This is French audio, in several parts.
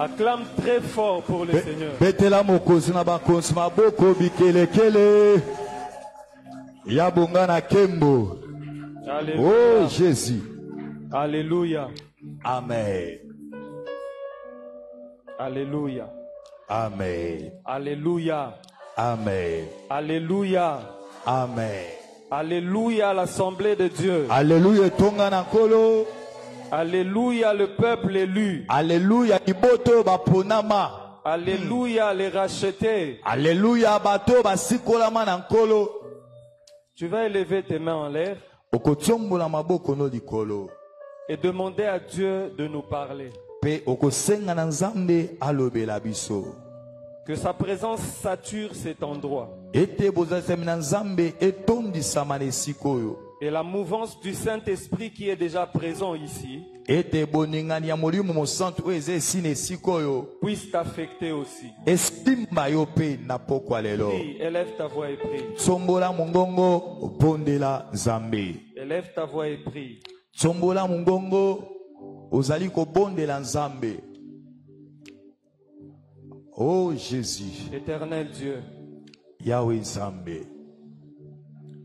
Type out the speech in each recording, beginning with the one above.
Acclame très fort pour le Seigneur. Betela mokozi na bakonzi maboko bikelekele. Yabonga na kembo. Alléluia. Oh Jésus. Alléluia. Amen. Alléluia. Amen. Alléluia. Amen. Alléluia. Amen. Alléluia l'assemblée de Dieu. Alléluia tonga na kolo. Alléluia le peuple élu. Alléluia iboto baponama. Alléluia les rachetés. Alléluia bato basikolama na nkolo. Tu vas élever tes mains en l'air Okotiombola maboko no likolo. et demander à Dieu de nous parler. Pe okosenga na Nzambe alobela biso. Que sa présence sature cet endroit. Ete bozasemi na Nzambe etondisama na esika oyo. Et la mouvance du Saint-Esprit qui est déjà présent ici Ete boningani ya molimo mosantu oyo eza esi na esika oyo puisse t'affecter aussi. esimba yo pe na pokwa lelo. Prie, élève ta voix et prie. Tsombola mongongo bondela Nzambe. Élève ta voix et prie. Tsombola mongongo ozali kobondela Nzambe. Oh Jésus, Éternel Dieu, Yahweh Nzambe.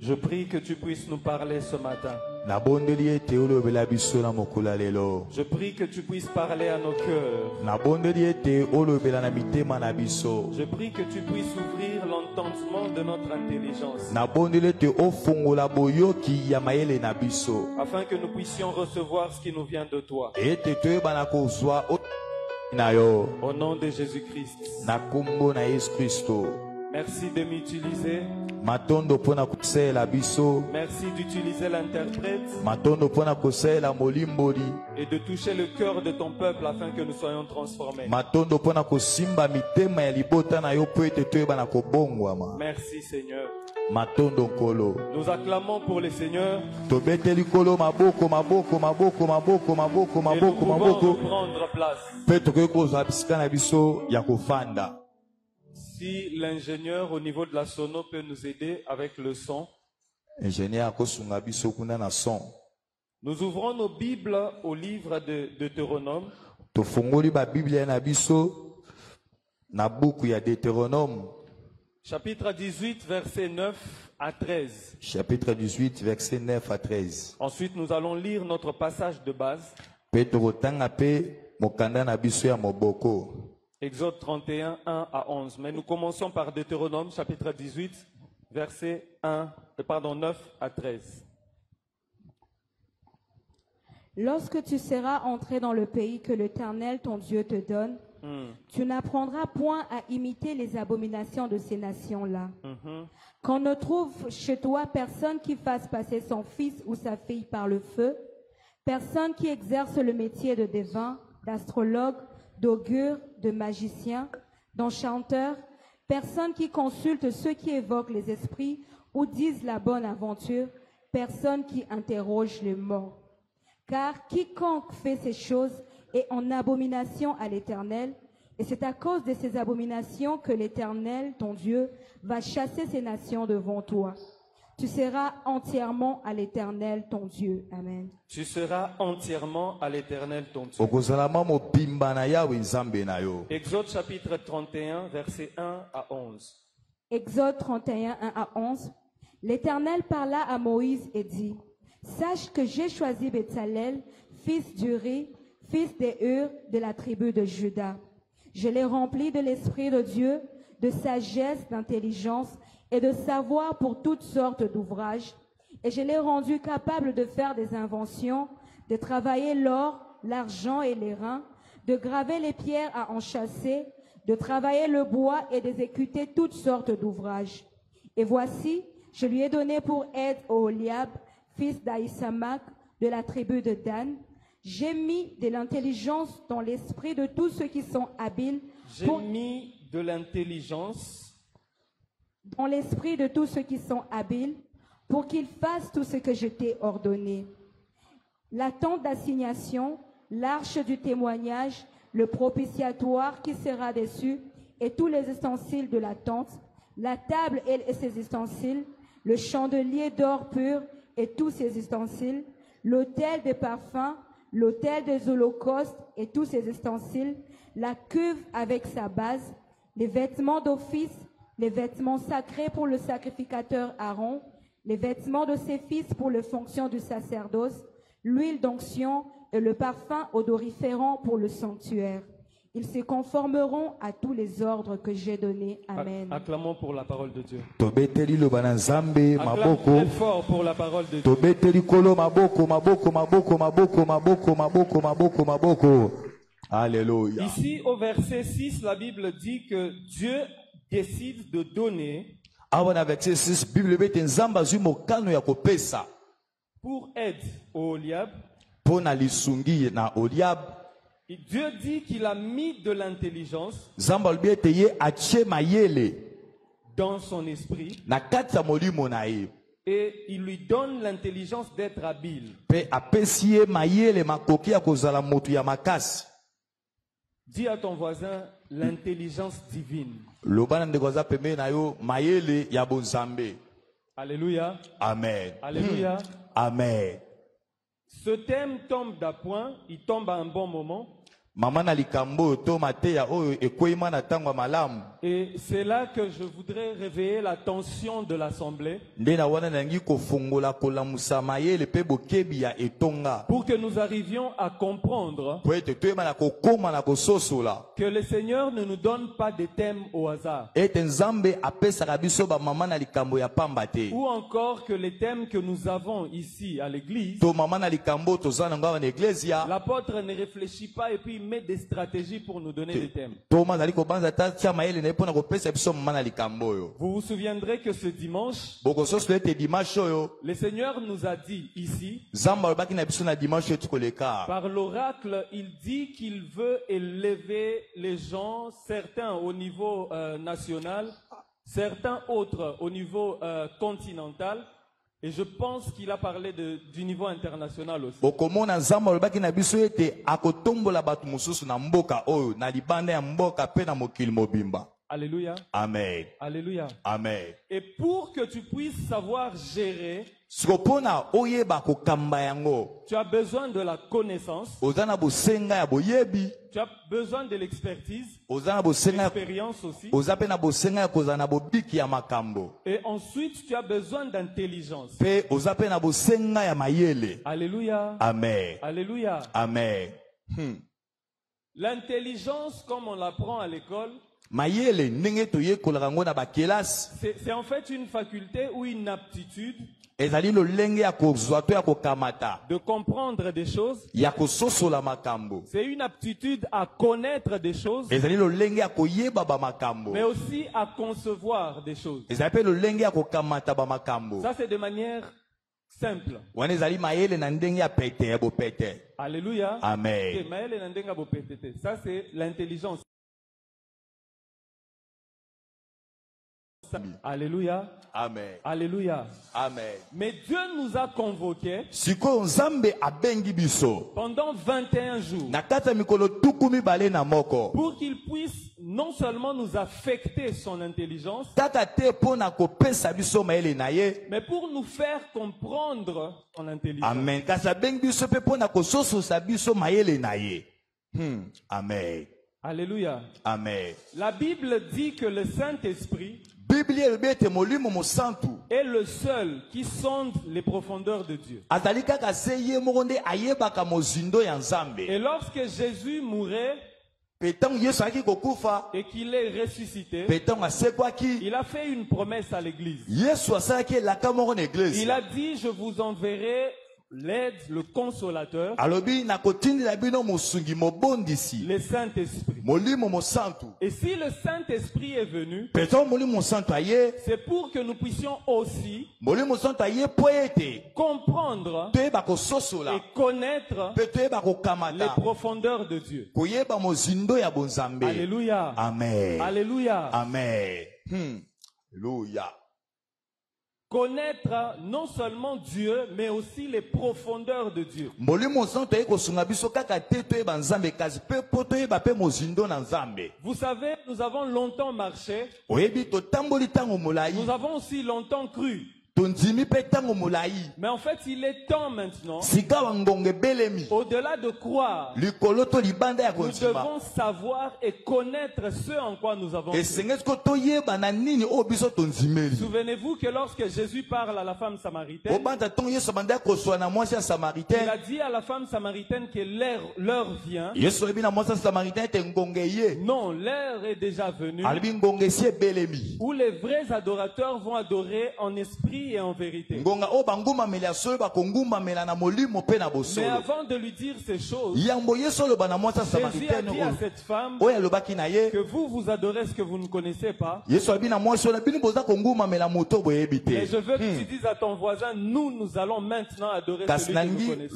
je prie que tu puisses nous parler ce matin. Na bondeli ete olobela biso na mokula lelo. Je prie que tu puisses parler à nos cœurs. Na bondeli ete olobela na mitema na biso. Je prie que tu puisses ouvrir l'entendement de notre intelligence Na bondeli ete ofungola boyoki ya mayele na biso. afin que nous puissions recevoir ce qui nous vient de toi. Ete toyebana kozwa na yo Au nom de Jésus-Christ. na kombo na Yesu Kristo. Merci de m'utiliser. Matondo pona kusela biso. Merci d'utiliser l'interprète Matondo pona kusela molimboli. et de toucher le cœur de ton peuple afin que nous soyons transformés. Matondo pona kusimba mitema ya libota na yo po ete toyebana kobongwama. Merci Seigneur. Matondo nkolo. Nous acclamons pour le Seigneur Tobeteli kolo maboko maboko maboko maboko maboko et nous maboko pouvons maboko. reprendre place. Pe tokoki kozwa bisika na biso ya kofanda. Si l'ingénieur au niveau de la sono peut nous aider avec le son. Ingénieur akosunga biso kuna na son. Nous ouvrons nos Bibles au livre de Deutéronome, Tofungoli ba Biblia na biso na buku ya Deutéronome. chapitre 18, versets 9 à 13. Chapitre 18, versets 9 à 13. Ensuite, nous allons lire notre passage de base, Pe tokotanga pe mokanda na biso ya moboko. Exode 31, 1 à 11. Mais nous commençons par Deutéronome, chapitre 18, versets 9 à 13. Lorsque tu seras entré dans le pays que l'Éternel, ton Dieu, te donne, tu n'apprendras point à imiter les abominations de ces nations-là. Qu'on ne trouve chez toi personne qui fasse passer son fils ou sa fille par le feu, personne qui exerce le métier de devin, d'astrologue, d'augure, de magicien, d'enchanteur, personne qui consulte ceux qui évoquent les esprits ou disent la bonne aventure, personne qui interroge les morts. Car quiconque fait ces choses est en abomination à l'Éternel, et c'est à cause de ces abominations que l'Éternel, ton Dieu, va chasser ces nations devant toi. Tu seras entièrement à l'Éternel, ton Dieu. Amen. Tu seras entièrement à l'Éternel, ton Dieu. Okozalama mobimba na Yahweh Nzambe na yo. Exode chapitre 31, versets 1 à 11. Exode 31, 1 à 11. L'Éternel parla à Moïse et dit, « Sache que j'ai choisi Betsalel, fils d'Uri, fils de Hur, de la tribu de Juda. Je l'ai rempli de l'Esprit de Dieu, de sagesse, d'intelligence et de savoir pour toutes sortes d'ouvrages. Et je l'ai rendu capable de faire des inventions, de travailler l'or, l'argent et les reins, de graver les pierres à enchâsser, de travailler le bois et d'exécuter toutes sortes d'ouvrages. Et voici, je lui ai donné pour aide Oholiab, fils d'Aïsamak, de la tribu de Dan. J'ai mis de l'intelligence dans l'esprit de tous ceux qui sont habiles. J'ai mis de l'intelligence dans l'esprit de tous ceux qui sont habiles, pour qu'ils fassent tout ce que je t'ai ordonné. La tente d'assignation, l'arche du témoignage, le propitiatoire qui sera dessus, et tous les ustensiles de la tente, la table et ses ustensiles, le chandelier d'or pur et tous ses ustensiles, l'autel des parfums, l'autel des holocaustes et tous ses ustensiles, la cuve avec sa base, les vêtements d'office, les vêtements sacrés pour le sacrificateur Aaron, les vêtements de ses fils pour les fonctions du sacerdoce, l'huile d'onction et le parfum odoriférant pour le sanctuaire. Ils se conformeront à tous les ordres que j'ai donnés. Amen. Acclamons pour la parole de Dieu. Tobeteli lo bananzambe Acclame maboko. très fort pour la parole de Dieu. Tobeteli kolo maboko maboko maboko maboko maboko maboko maboko maboko. Alléluia. Ici, au verset 6, la Bible dit que Dieu décide de donner Awana verset 6 Bible bete nzamba zwi mokano ya kopesa pour aide au Oliab. pona lisungi na Oliab. Et Dieu dit qu'il a mis de l'intelligence Nzamba lobete ye atie mayele dans son esprit na kati ya molimo na ye. et il lui donne l'intelligence d'être habile. Pe apesi ye mayele makoki ya kozala motu ya makasi. Dis à ton voisin l'intelligence divine. Lobana ndeko za pembe na yo mayele ya bonzambe. Alléluia. Amen. Alléluia. Amen. Ce thème tombe d'appoint, il tombe à un bon moment. Mama na likambo to mateya oyo ekoyima na tango malamu. Et c'est là que je voudrais réveiller l'attention de l'Assemblée Nde na wana nangi kofongola kolamusa mayele pe bokebi ya etonga. pour que nous arrivions à comprendre Po ete toyema na kokoma na kososola. que le Seigneur ne nous donne pas des thèmes au hasard. Ete nzambe apesaka biso ba mama na likambo ya pamba te. Ou encore que les thèmes que nous avons ici à l'église, To mama na likambo tozana ngwa na iglesia. l'apôtre ne réfléchit pas et puis il met des stratégies pour nous donner des thèmes. To mazali kobanza ta tia mayele na epona kopesa biso mama na likambo yo. Vous vous souviendrez que ce dimanche, Bokososola ete dimanche oyo. le Seigneur nous a dit ici, Zamba lobaki na biso na dimanche oyo tukoleka. par l'oracle, il dit qu'il veut élever les gens, certains au niveau national, certains autres au niveau continental. Et je pense qu'il a parlé du niveau international aussi. Bokomona nzamba lobaki na biso ete akotombola batu mususu na mboka oyo na libanda ya mboka pe na mokili mobimba. Alléluia. Amen. Alléluia. Amen. Et pour que tu puisses savoir gérer, Sikopona oyeba kokamba yango. tu as besoin de la connaissance, Ozana bosenga ya boyebi. tu as besoin de l'expertise, Ozana bosenga l'expérience aussi. ozape na bosenga ya kozana bobiki ya makambo. Et ensuite, tu as besoin d'intelligence. Pe ozape na bosenga ya mayele. Alléluia. Amen. Alléluia. Amen. L'intelligence, comme on l'apprend à l'école, Mayele ndenge toyekolaka ngo na bakelasi. c'est en fait une faculté ou une aptitude Ezali lolenge ya kozwa to ya kokamata. de comprendre des choses. Ya kososola makambo. C'est une aptitude à connaître des choses, Ezali lolenge ya koyeba ba makambo. mais aussi à concevoir des choses. Ezali pe lolenge ya kokamata ba makambo. Ça, c'est de manière simple. Wana ezali mayele na ndenge ya pete ya bopete. Alléluia. Amen. Ok, Maël et Nandenga Bopetete. Ça, c'est l'intelligence. Alléluia. Amen. Alléluia. Amen. Mais Dieu nous a convoqués Siko nzambe abengi biso. pendant 21 jours Na kata mikolo tuku mibale na moko. pour qu'il puisse non seulement nous affecter son intelligence, Kaka te pona kopesa biso mayele na ye. mais pour nous faire comprendre son intelligence. Amen. Kasi abengi biso pe pona kosososa biso mayele na ye. Amen. Alléluia. Amen. La Bible dit que le Saint-Esprit Biblia elobi ete molimo mosantu est le seul qui sonde les profondeurs de Dieu. azali kaka se ye moko nde ayebaka mozindo ya nzambe. Et lorsque Jésus mourait Pe ntango Yesu alaki kokufa, et qu'il est ressuscité, pe ntango asekwaki, il a fait une promesse à l'église. Yesu asalaki elaka moko na eglise. Il a dit, je vous enverrai l'aide, le consolateur, Alobi nakotindela bino mosungi mobondisi, le Saint-Esprit. molimo mosantu. Et si le Saint-Esprit est venu, Pe ntango molimo mosantu aye, c'est pour que nous puissions aussi molimo mosantu aye po ete comprendre toyeba kososola, et connaître pe toyeba les kokamata, profondeurs de Dieu. koyeba mozindo ya bonzambe. Alléluia. Amen. Alléluia. Amen. Alléluia. Connaître non seulement Dieu, mais aussi les profondeurs de Dieu. Molimo mosantu aye kosunga biso kaka te toyeba nzambe kasi pe po toyeba pe mozindo na nzambe. Vous savez, nous avons longtemps marché, Oyebi totamboli ntango molai, nous avons aussi longtemps cru Mais en fait, il est temps maintenant, au-delà de croire, nous devons savoir et connaître ce en quoi nous avons cru. Souvenez-vous que lorsque Jésus parle à la femme samaritaine, il a dit à la femme samaritaine que l'heure vient. Non, l'heure est déjà venue où les vrais adorateurs vont adorer en esprit et en vérité. Mais avant de lui dire ces choses, Jésus a dit à cette femme que vous adorez ce que vous ne connaissez pas. Et je veux que tu dises à ton voisin, nous allons maintenant adorer celui que nous connaissons.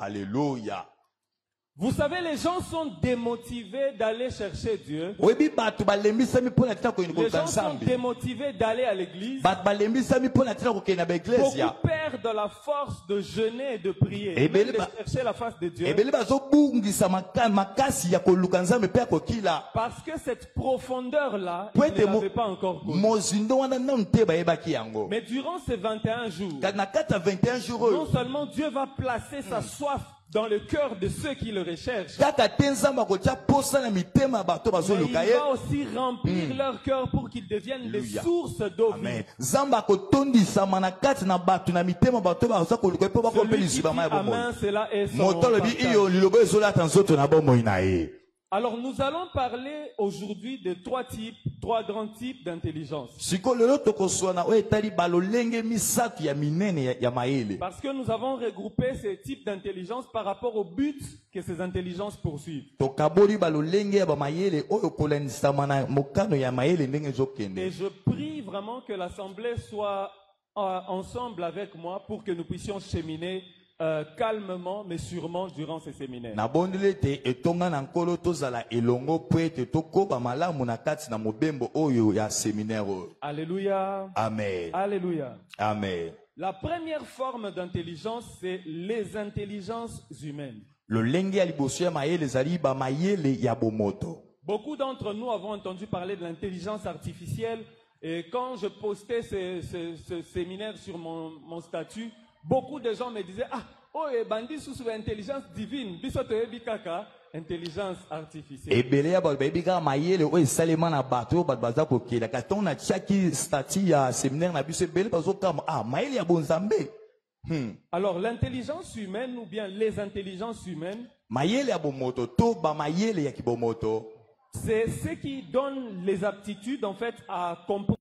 Alléluia. Vous savez, les gens sont démotivés d'aller chercher Dieu. Les gens sont démotivés d'aller à l'église. Beaucoup perdent la force de jeûner et de prier, même de chercher la face de Dieu. Parce que cette profondeur-là, ils ne l'avaient pas encore connue. Mais durant ces 21 jours, non seulement Dieu va placer sa soif dans le cœur de ceux qui le recherchent, mais il va aussi remplir leur cœur pour qu'ils deviennent des sources d'eau vive. Celui qui dit amen, cela est son partage. Alors nous allons parler aujourd'hui de trois grands types d'intelligence. Parce que nous avons regroupé ces types d'intelligence par rapport au but que ces intelligences poursuivent. Et je prie vraiment que l'Assemblée soit ensemble avec moi pour que nous puissions cheminer calmement mais sûrement durant ces séminaires. Alléluia. Amen. Alléluia. Amen. La première forme d'intelligence, c'est les intelligences humaines. Beaucoup d'entre nous avons entendu parler de l'intelligence artificielle, et quand je postais ce séminaire sur mon statut, beaucoup de gens me disaient, bandi sous intelligence divine, intelligence artificielle. Alors l'intelligence humaine ou bien les intelligences humaines, c'est ce qui donne les aptitudes en fait à comprendre,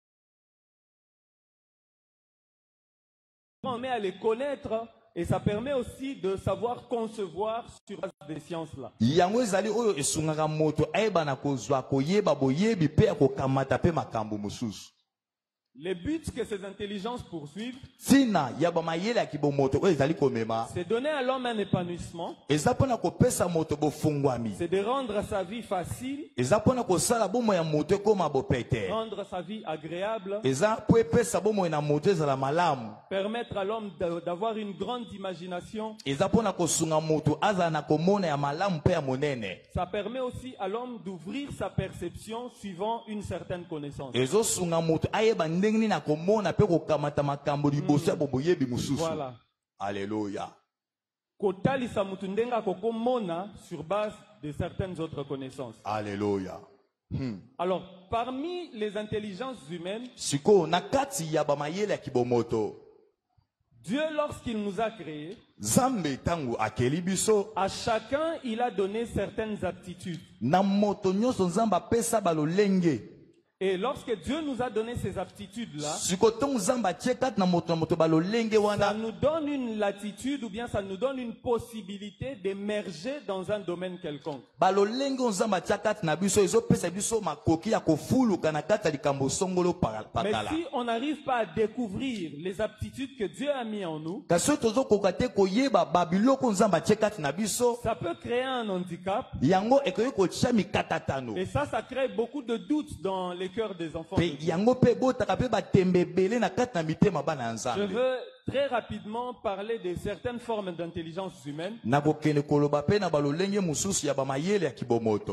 mais à les connaître. Et ça permet aussi de savoir concevoir sur base des sciences-là. Les buts que ces intelligences poursuivent, c'est donner à l'homme un épanouissement, c'est de rendre sa vie facile, rendre sa vie agréable, permettre à l'homme d'avoir une grande imagination. Ça permet aussi à l'homme d'ouvrir sa perception suivant une certaine connaissance. Voilà. Alléluia. Sur base de certaines autres connaissances. Alléluia. Alors, parmi les intelligences humaines, Dieu, lorsqu'il nous a créés, à chacun, il a donné certaines aptitudes. Et lorsque Dieu nous a donné ces aptitudes-là, ça nous donne une latitude ou bien ça nous donne une possibilité d'émerger dans un domaine quelconque. Mais si on n'arrive pas à découvrir les aptitudes que Dieu a mis en nous, ça peut créer un handicap. Et ça crée beaucoup de doutes dans les cœurs des enfants. Je veux très rapidement parler de certaines formes d'intelligence humaine.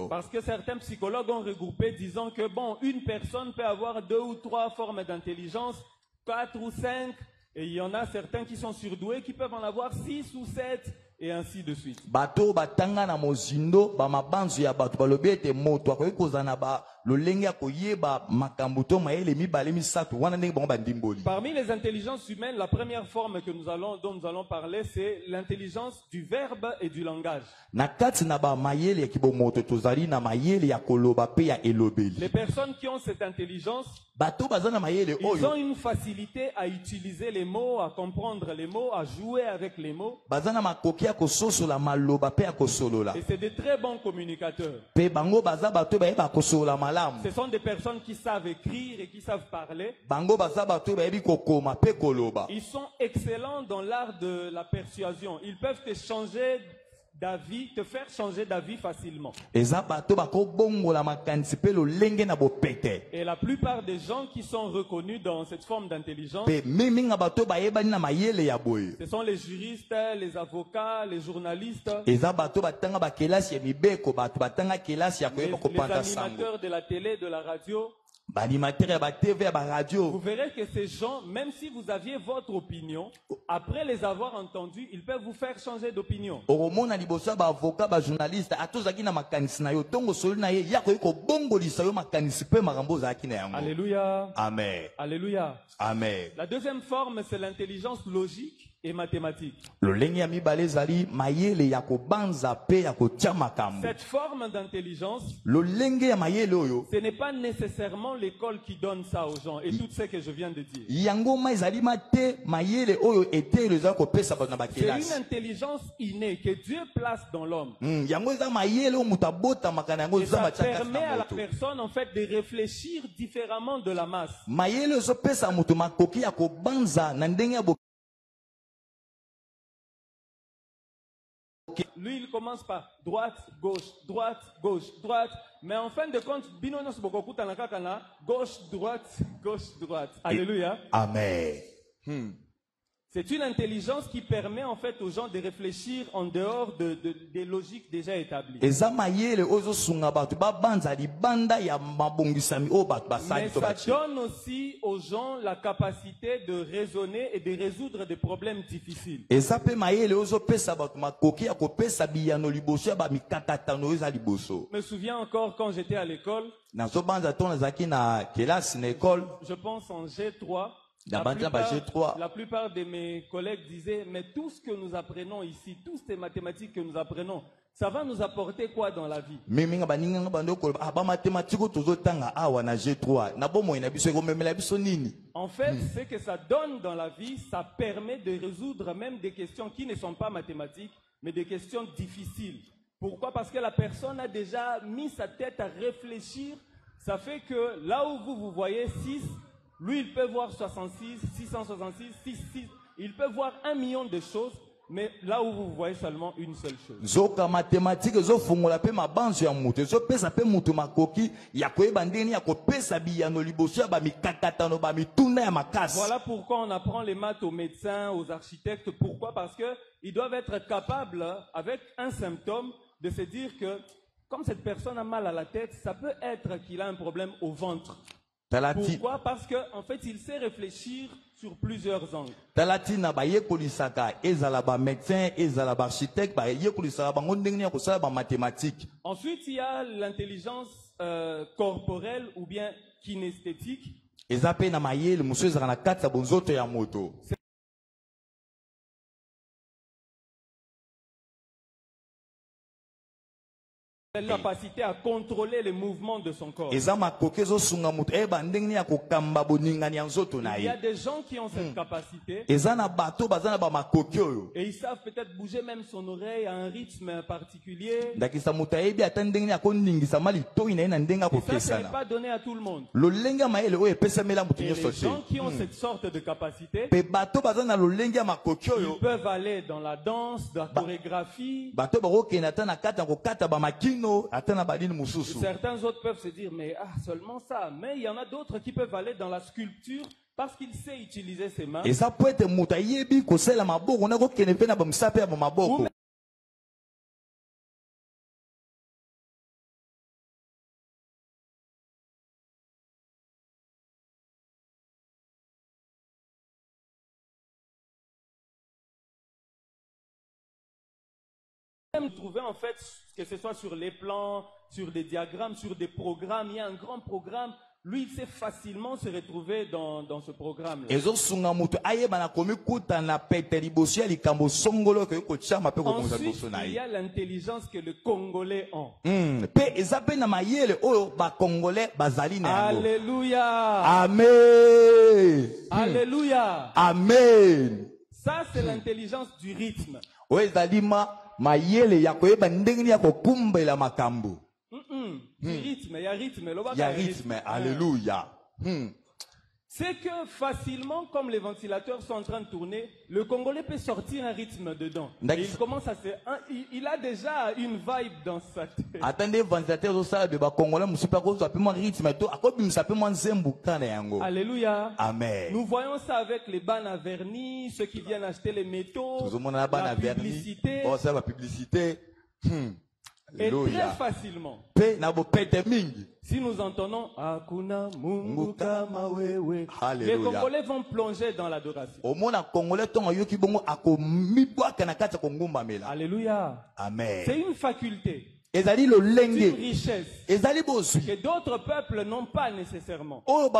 Parce que certains psychologues ont regroupé disant que bon, une personne peut avoir 2 ou 3 formes d'intelligence, 4 ou 5, et il y en a certains qui sont surdoués qui peuvent en avoir 6 ou 7. Et ainsi de suite. Bato batanga na mozindo ba mabanzu ya bato balobi ete moto akoki kozana ba lolenge akoyeba makambo to mayele mibale misato wana ndenge bango bandimboli. Parmi les intelligences humaines, la première forme que dont nous allons parler, c'est l'intelligence du verbe et du langage. Na kati na ba mayele ya kibomoto tozali na mayele ya koloba pe ya elobeli. Les personnes qui ont cette intelligence, bato bazana mayele oyo, ils ont une facilité à utiliser les mots, à comprendre les mots, à jouer avec les mots. Bazana makoki ya kososola maloba pe ya kosolola. Et c'est de très bons communicateurs. Pe bango baza bato ba yeba kosolola malamu. Ce sont des personnes qui savent écrire et qui savent parler. Bango baza bato ba yebi kokoma pe koloba. Ils sont excellents dans l'art de la persuasion. Ils peuvent te changer d'avis, te faire changer d'avis facilement. Et la plupart des gens qui sont reconnus dans cette forme d'intelligence, ce sont les juristes, les avocats, les journalistes, les animateurs de la télé, de la radio. Vous verrez que ces gens, même si vous aviez votre opinion, après les avoir entendus, ils peuvent vous faire changer d'opinion. Alléluia. Amen. Alléluia. Amen. La deuxième forme, c'est l'intelligence logique et mathématique. Cette forme d'intelligence, ce n'est pas nécessairement l'école qui donne ça aux gens et tout ce que je viens de dire. C'est une intelligence innée que Dieu place dans l'homme. Et ça permet à la personne en fait de réfléchir différemment de la masse. Lui, il commence par droite, gauche, droite, gauche, droite. Mais en fin de compte, gauche, droite, gauche, droite. Alléluia. Amen. C'est une intelligence qui permet en fait aux gens de réfléchir en dehors des logiques déjà établies. Mais ça donne aussi aux gens la capacité de raisonner et de résoudre des problèmes difficiles. Je me souviens encore quand j'étais à l'école. Je pense en G3. La plupart de mes collègues disaient, mais tout ce que nous apprenons ici, toutes ces mathématiques que nous apprenons, ça va nous apporter quoi dans la vie? En fait, ce que ça donne dans la vie, ça permet de résoudre même des questions qui ne sont pas mathématiques, mais des questions difficiles. Pourquoi? Parce que la personne a déjà mis sa tête à réfléchir. Ça fait que là où vous voyez 6, lui, il peut voir 66, 666, 66. Il peut voir 1 million de choses, mais là où vous voyez seulement une seule chose. Voilà pourquoi on apprend les maths aux médecins, aux architectes. Pourquoi? Parce qu'ils doivent être capables, avec un symptôme, de se dire que, comme cette personne a mal à la tête, ça peut être qu'il a un problème au ventre. Pourquoi? Parce qu'en fait, il sait réfléchir sur plusieurs angles. Ensuite, il y a l'intelligence corporelle ou bien kinesthétique. La capacité à contrôler les mouvements de son corps. Il y a des gens qui ont cette capacité et ils savent peut-être bouger même son oreille à un rythme particulier. Et ça, ce n'est pas donné à tout le monde. Et les gens qui ont cette sorte de capacité, ils peuvent aller dans la danse, dans la chorégraphie. Certains autres peuvent se dire, mais seulement ça. Mais il y en a d'autres qui peuvent aller dans la sculpture Parce qu'il sait utiliser ses mains. Et ça peut être muta yebi ko sela maboko on a ko kene pe na ba msape ya maboko. Trouver en fait, que ce soit sur les plans, sur des diagrammes, sur des programmes, il y a un grand programme. Lui, il sait facilement se retrouver dans ce programme-là. Ensuite, il y a l'intelligence que les Congolais ont. Alléluia. Amen. Alléluia. Amen. Ça, c'est l'intelligence du rythme. Mayele ya koyeba ndenge ya kokumbela makambo. Du rythme, il y a rythme. Il y a rythme, alléluia. C'est que facilement, comme les ventilateurs sont en train de tourner, le Congolais peut sortir un rythme dedans. Et il commence à se... Il a déjà une vibe dans sa tête. Attendez, ventilateur au ça, le Congolais, monsieur pas cause un rythme, alléluia. Amen. Nous voyons ça avec les bannes à vernis, ceux qui viennent acheter les métaux, la publicité. Oh, ça, la publicité. Et très facilement. Si nous entendons Akuna Mungu kama wewe, les Congolais vont plonger dans l'adoration. Alléluia. Amen. C'est une faculté. C'est une richesse que d'autres peuples n'ont pas nécessairement. Où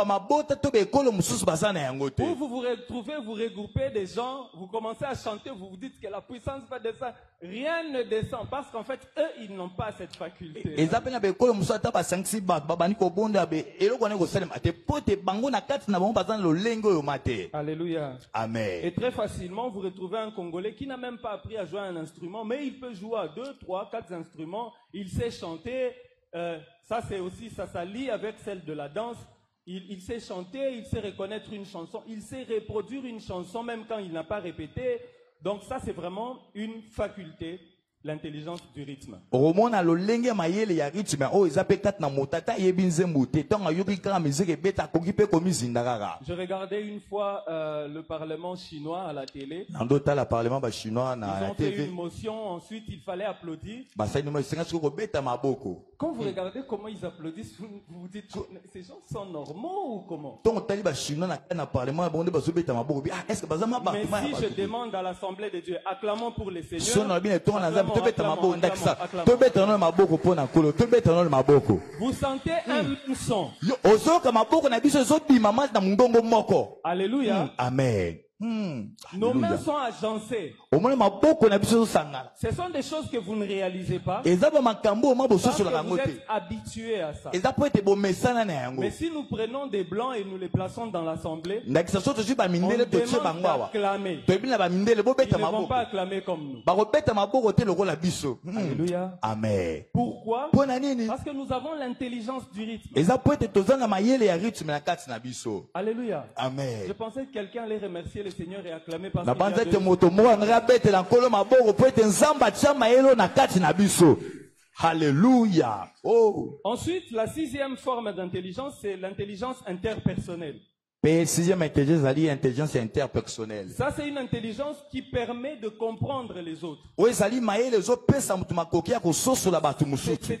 vous vous retrouvez, vous regroupez des gens, vous commencez à chanter, vous vous dites que la puissance va descendre. Rien ne descend parce qu'en fait, eux, ils n'ont pas cette faculté. Alléluia. Amen. Et très facilement, vous retrouvez un Congolais qui n'a même pas appris à jouer un instrument, mais il peut jouer à 2, 3, 4 instruments. Il sait chanter, ça c'est aussi, ça s'allie avec celle de la danse. Il sait chanter, il sait reconnaître une chanson, il sait reproduire une chanson même quand il n'a pas répété. Donc ça c'est vraiment une faculté, l'intelligence du rythme. Je regardais une fois le Parlement chinois à la télé. Ils ont fait une motion, ensuite il fallait applaudir. Quand vous regardez comment ils applaudissent, vous vous dites, ces gens sont normaux ou comment? Mais si je demande à l'Assemblée de Dieu, acclamons pour les seigneurs, vous sentez un même son. Alléluia. Amen. Nos mains sont agencées. Ce sont des choses que vous ne réalisez pas. Parce que vous êtes habitués à ça. Mais si nous prenons des blancs et nous les plaçons dans l'assemblée, on demande d'acclamer. Ils ne vont pas acclamer comme nous. Alléluia. Amen. Pourquoi? Parce que nous avons l'intelligence du rythme. Alléluia. Amen. Je pensais que quelqu'un allait remercier le Seigneur et acclamer parce Alléluia. Oh. Ensuite, la sixième forme d'intelligence, c'est l'intelligence interpersonnelle. Sixième intelligence interpersonnelle. Ça, c'est une intelligence qui permet de comprendre les autres. C'est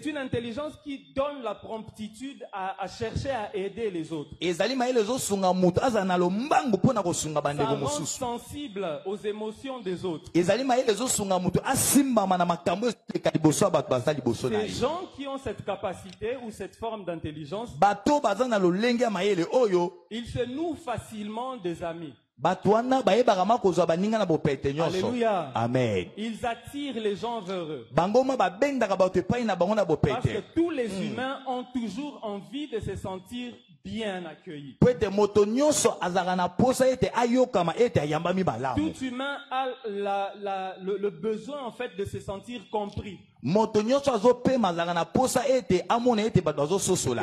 une intelligence qui donne la promptitude à chercher à aider les autres. Ça rend sensible aux émotions des autres. Ces gens qui ont cette capacité ou cette forme d'intelligence, ils se nouent facilement des amis. Alléluia. Amen. Ils attirent les gens vers eux. Parce que tous les humains ont toujours envie de se sentir bien accueillis. Tout humain a le besoin en fait de se sentir compris. Et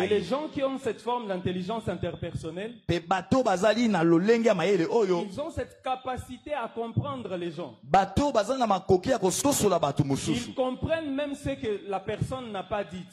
les gens qui ont cette forme d'intelligence interpersonnelle, ils ont cette capacité à comprendre les gens. Ils comprennent même ce que la personne n'a pas dit.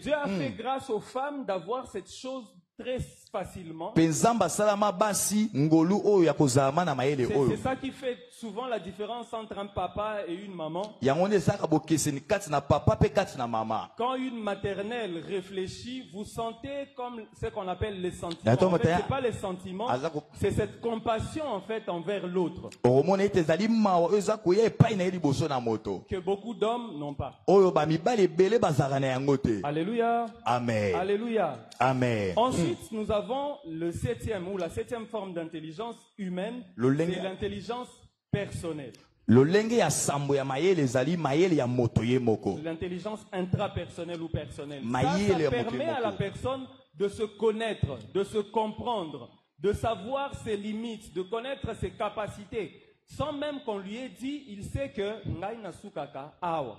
Dieu a fait grâce aux femmes d'avoir cette chose très facilement. Penzamba salama basi ngolu oyo ya kozama na mayele C'est oyo. ça qui fait souvent la différence entre un papa et une maman. Yango saka bokeseni kati na papa pe kati na mama. Quand une maternelle réfléchit, vous sentez comme ce qu'on appelle les sentiments. Attends, En fait, mais c'est pas les sentiments, c'est cette compassion en fait envers l'autre Oromone etezali mawa eza koya epai na liboso na moto. que beaucoup d'hommes n'ont pas. Oyo ba mibale bele bazaka na yango te. Alléluia. Amen. Alléluia. Amen. Ensuite, nous avons le septième ou la septième forme d'intelligence humaine, c'est l'intelligence personnelle. Lolenge ya sambo ya mayele ezali mayele ya moto ye moko. L'intelligence intrapersonnelle ou personnelle. Mayele Ça permet à la personne de se connaître, de se comprendre, de savoir ses limites, de connaître ses capacités. Sans même qu'on lui ait dit, il sait que ngai na sukaka awa.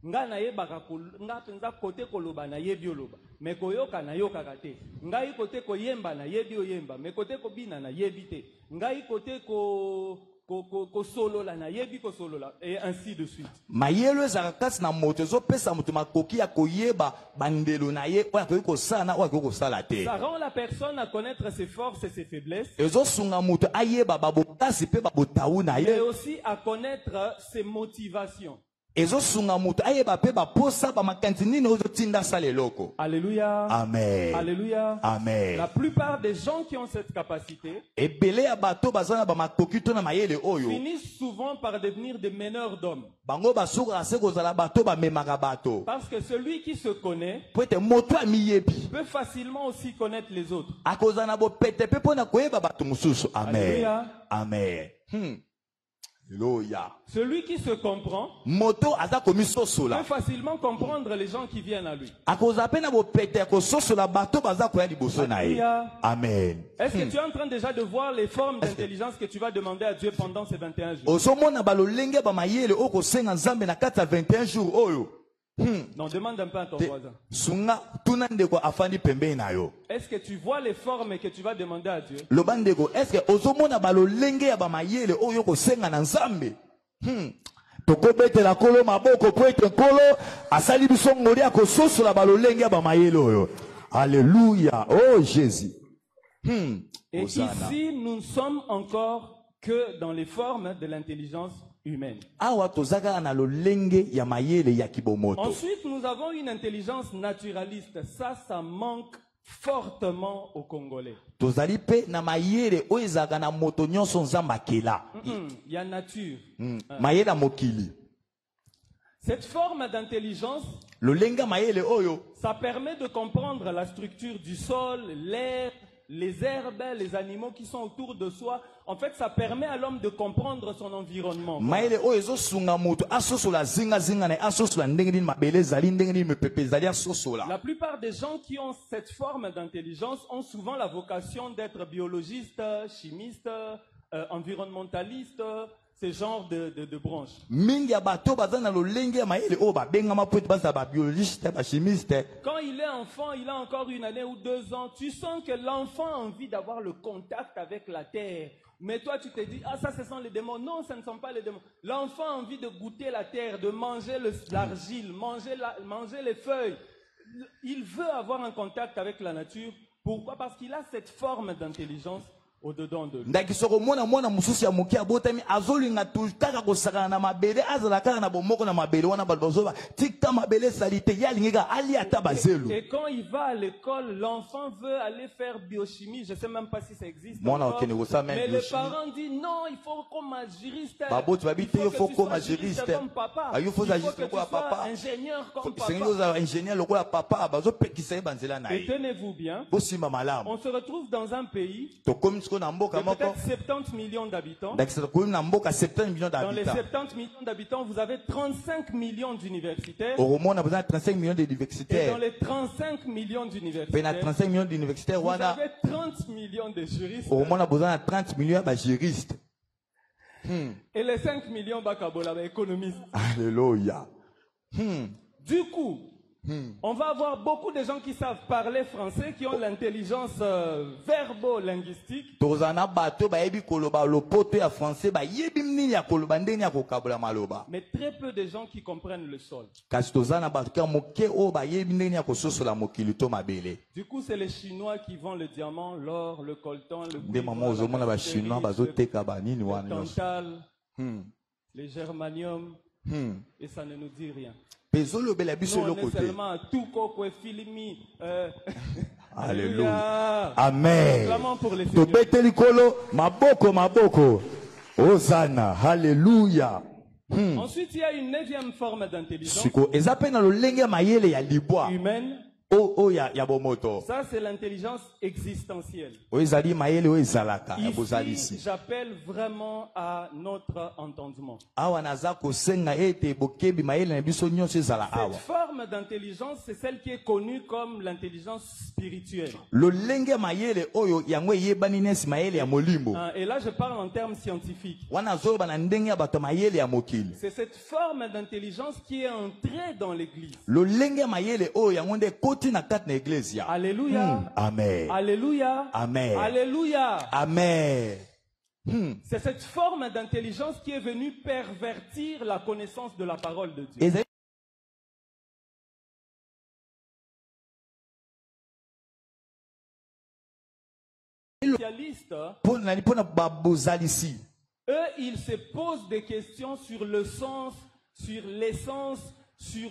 Nga na yebaka nga penza kote koloba na yebi oloba. Mais koyoka na yokaka te. Ngai kote koyemba na yebi oyemba. Mais kote kobina na yebi te. Ngai kote ko solola na yebi ko solola. Et ainsi de suite. Mayelo ezaka kati na moto ezopesa moto makoki ya koyeba bandelo na ye oyo akoki kosala na oyo akoki kosala te. Ça rend la personne à connaître ses forces et ses faiblesses. Ezosunga moto ayeba babokasi pe babotau na ye. Mais aussi à connaître ses motivations. Ezosunga moto ayeba pe baposa bamakanisi nini ozotinda sala eloko. Alléluia. Amen. Alléluia. Amen. La plupart des gens qui ont cette capacité ebele ya bato baza na bamakoki to na mayele oyo finissent souvent par devenir des meneurs d'hommes. bango basukaka se kozala bato bamemaka bato Parce que celui qui se connaît po ete moto amiyebi peut facilement aussi connaître les autres. akozala na bopete pe mpo na koyeba bato mosusu. Amen. Alléluia. Amen. Alléluia. Celui qui se comprend Moto aza komi peut sosola. facilement comprendre les gens qui viennent à lui. Akoza pe na bopete ya kososola bato baza koya liboso na ye. Alléluia. Amen. Est-ce que tu es en train déjà de voir les formes d'intelligence que tu vas demander à Dieu pendant ces 21 jours? Ozomona balolenge bamayele oyo kosenga nzambe na kati ya 21 jours oyo. Non, demande un peu à ton voisin. Sunga tuna ndeko afandi pembeni na yo. Est-ce que tu vois les formes que tu vas demander à Dieu? Loba ndeko, est-ce que ozomona balolenge ya bamayele oyo kosenga na nzambe? Tokobetela kolo maboko po ete kolo asali biso ngoli akososola balolenge ya bamayele oyo. Alléluia. Oh Jésus. Et Hosanna. ici, nous ne sommes encore que dans les formes de l'intelligence humaine. Awa tozaka na lolenge ya mayele ya kibomoto. Ensuite, nous avons une intelligence naturaliste. Ça manque fortement aux Congolais. Tozali pe na mayele oyo ezaka na moto nyonso nzambe akela. Il y a nature. Mayele ya mokili. Cette forme d'intelligence, Lolenga mayele oyo ça permet de comprendre la structure du sol, l'air, les herbes, les animaux qui sont autour de soi. En fait, ça permet à l'homme de comprendre son environnement. mayele oyo ezosunga moto asosola zinga na asosola ndenge nini mabele ezali ndenge nini mepepe ezali asosola. La plupart des gens qui ont cette forme d'intelligence ont souvent la vocation d'être biologistes, chimistes, environnementalistes, ce genre de branches. Mingi ya bato baza na lolenge ya mayele oyo babengama po ete baza babiologiste bachimiste. Quand il est enfant, il a encore 1 année ou 2 ans, tu sens que l'enfant a envie d'avoir le contact avec la terre. Mais toi, tu te dis, ah, ça, ce sont les démons. Non, ce ne sont pas les démons. L'enfant a envie de goûter la terre, de manger l'argile, manger les feuilles. Il veut avoir un contact avec la nature. Pourquoi? Parce qu'il a cette forme d'intelligence au-dedans de lui. Ndaki soko mwana mususu ya moki abotami azolinga kaka kosakana na mabele azala kaka na bomoko na mabele wana bato bazoba tikta mabele salite yalingika ali ata bazelu. Et quand il va à l'école, l'enfant veut aller faire biochimie. Je ne sais même pas si ça existe Mwana encore. okene kosa même Mais les biochimie. parents disent non, il faut comme un juriste. Baboti babite Il yo faut faut que tu comme sois un juriste. comme papa. Ah, yo faut Il faut agir que tu comme papa. sois ingénieur comme Sengi papa. oza ingénieur lokola papa bazopekisa ye banzela na Et ye. tenez-vous bien, Bosimba malamu. on se retrouve dans un pays Tokomi siko na mboka de moko. peut-être 70 millions d'habitants. Ndaki tokomi na mboka 70 millions Dans les d'habitants. 70 millions d'habitants, vous avez 35 millions d'universitaires. Oromona besoin 35 millions Et dans d'universitaires. les 35 millions Pe na d'universitaires, 35 millions d'universitaires vous wana avez 30 millions de juristes. oromona besoin 30 millions ya bajuristes. Et les 5 millions bakabola, économistes. Alléluia. Du coup, On va avoir beaucoup de gens qui savent parler français, qui ont l'intelligence verbo-linguistique. Tozana bato bayebi koloba lopoto ya français bayebi mnini ya koloba ndeni ya kokabula maloba. Mais très peu de gens qui comprennent le sol. Kasi tozana bato ka moke o bayebi ndeni ya kososola mokili to mabele. Du coup, c'est les Chinois qui vendent le diamant, l'or, le coltan, le Nde mama ozomona ba chinois bazoteka banini wana le nyonso. tantal, le germanium, et ça ne nous dit rien. Pezolobela biso Nous, on est lokote. seulement tout coco et filimi. Alléluia. Amen. Clamons pour les Seigneurs. Tobeteli kolo maboko maboko. Hosanna. Alléluia. Ensuite, il y a une 9e forme d'intelligence Siko ezape na lolenge mayele ya libwa. humaine. O ya bomoto. Ça, c'est l'intelligence existentielle. O ezali mayele o ezalaka ya Ici, bozalisi. j'appelle vraiment à notre entendement. Awa naza kosenga ete bokebi mayele na biso nyonso ezala Cette awa. forme d'intelligence, c'est celle qui est connue comme l'intelligence spirituelle. Lolenge mayele oyo yango eyebani nesi mayele ya molimo. Et là, je parle en termes scientifiques. Wana zoba na ndenge ya bato mayele ya mokili. C'est cette forme d'intelligence qui est entrée dans l'église. Lolenge mayele oyo yango nde koti na kati na iglesia. Alléluia. Amen. Alléluia. Amen. Alléluia. Amen. C'est cette forme d'intelligence qui est venue pervertir la connaissance de la parole de Dieu. Ezali Les spécialistes, pona babozalisi. eux, ils se posent des questions sur le sens, sur l'essence, sur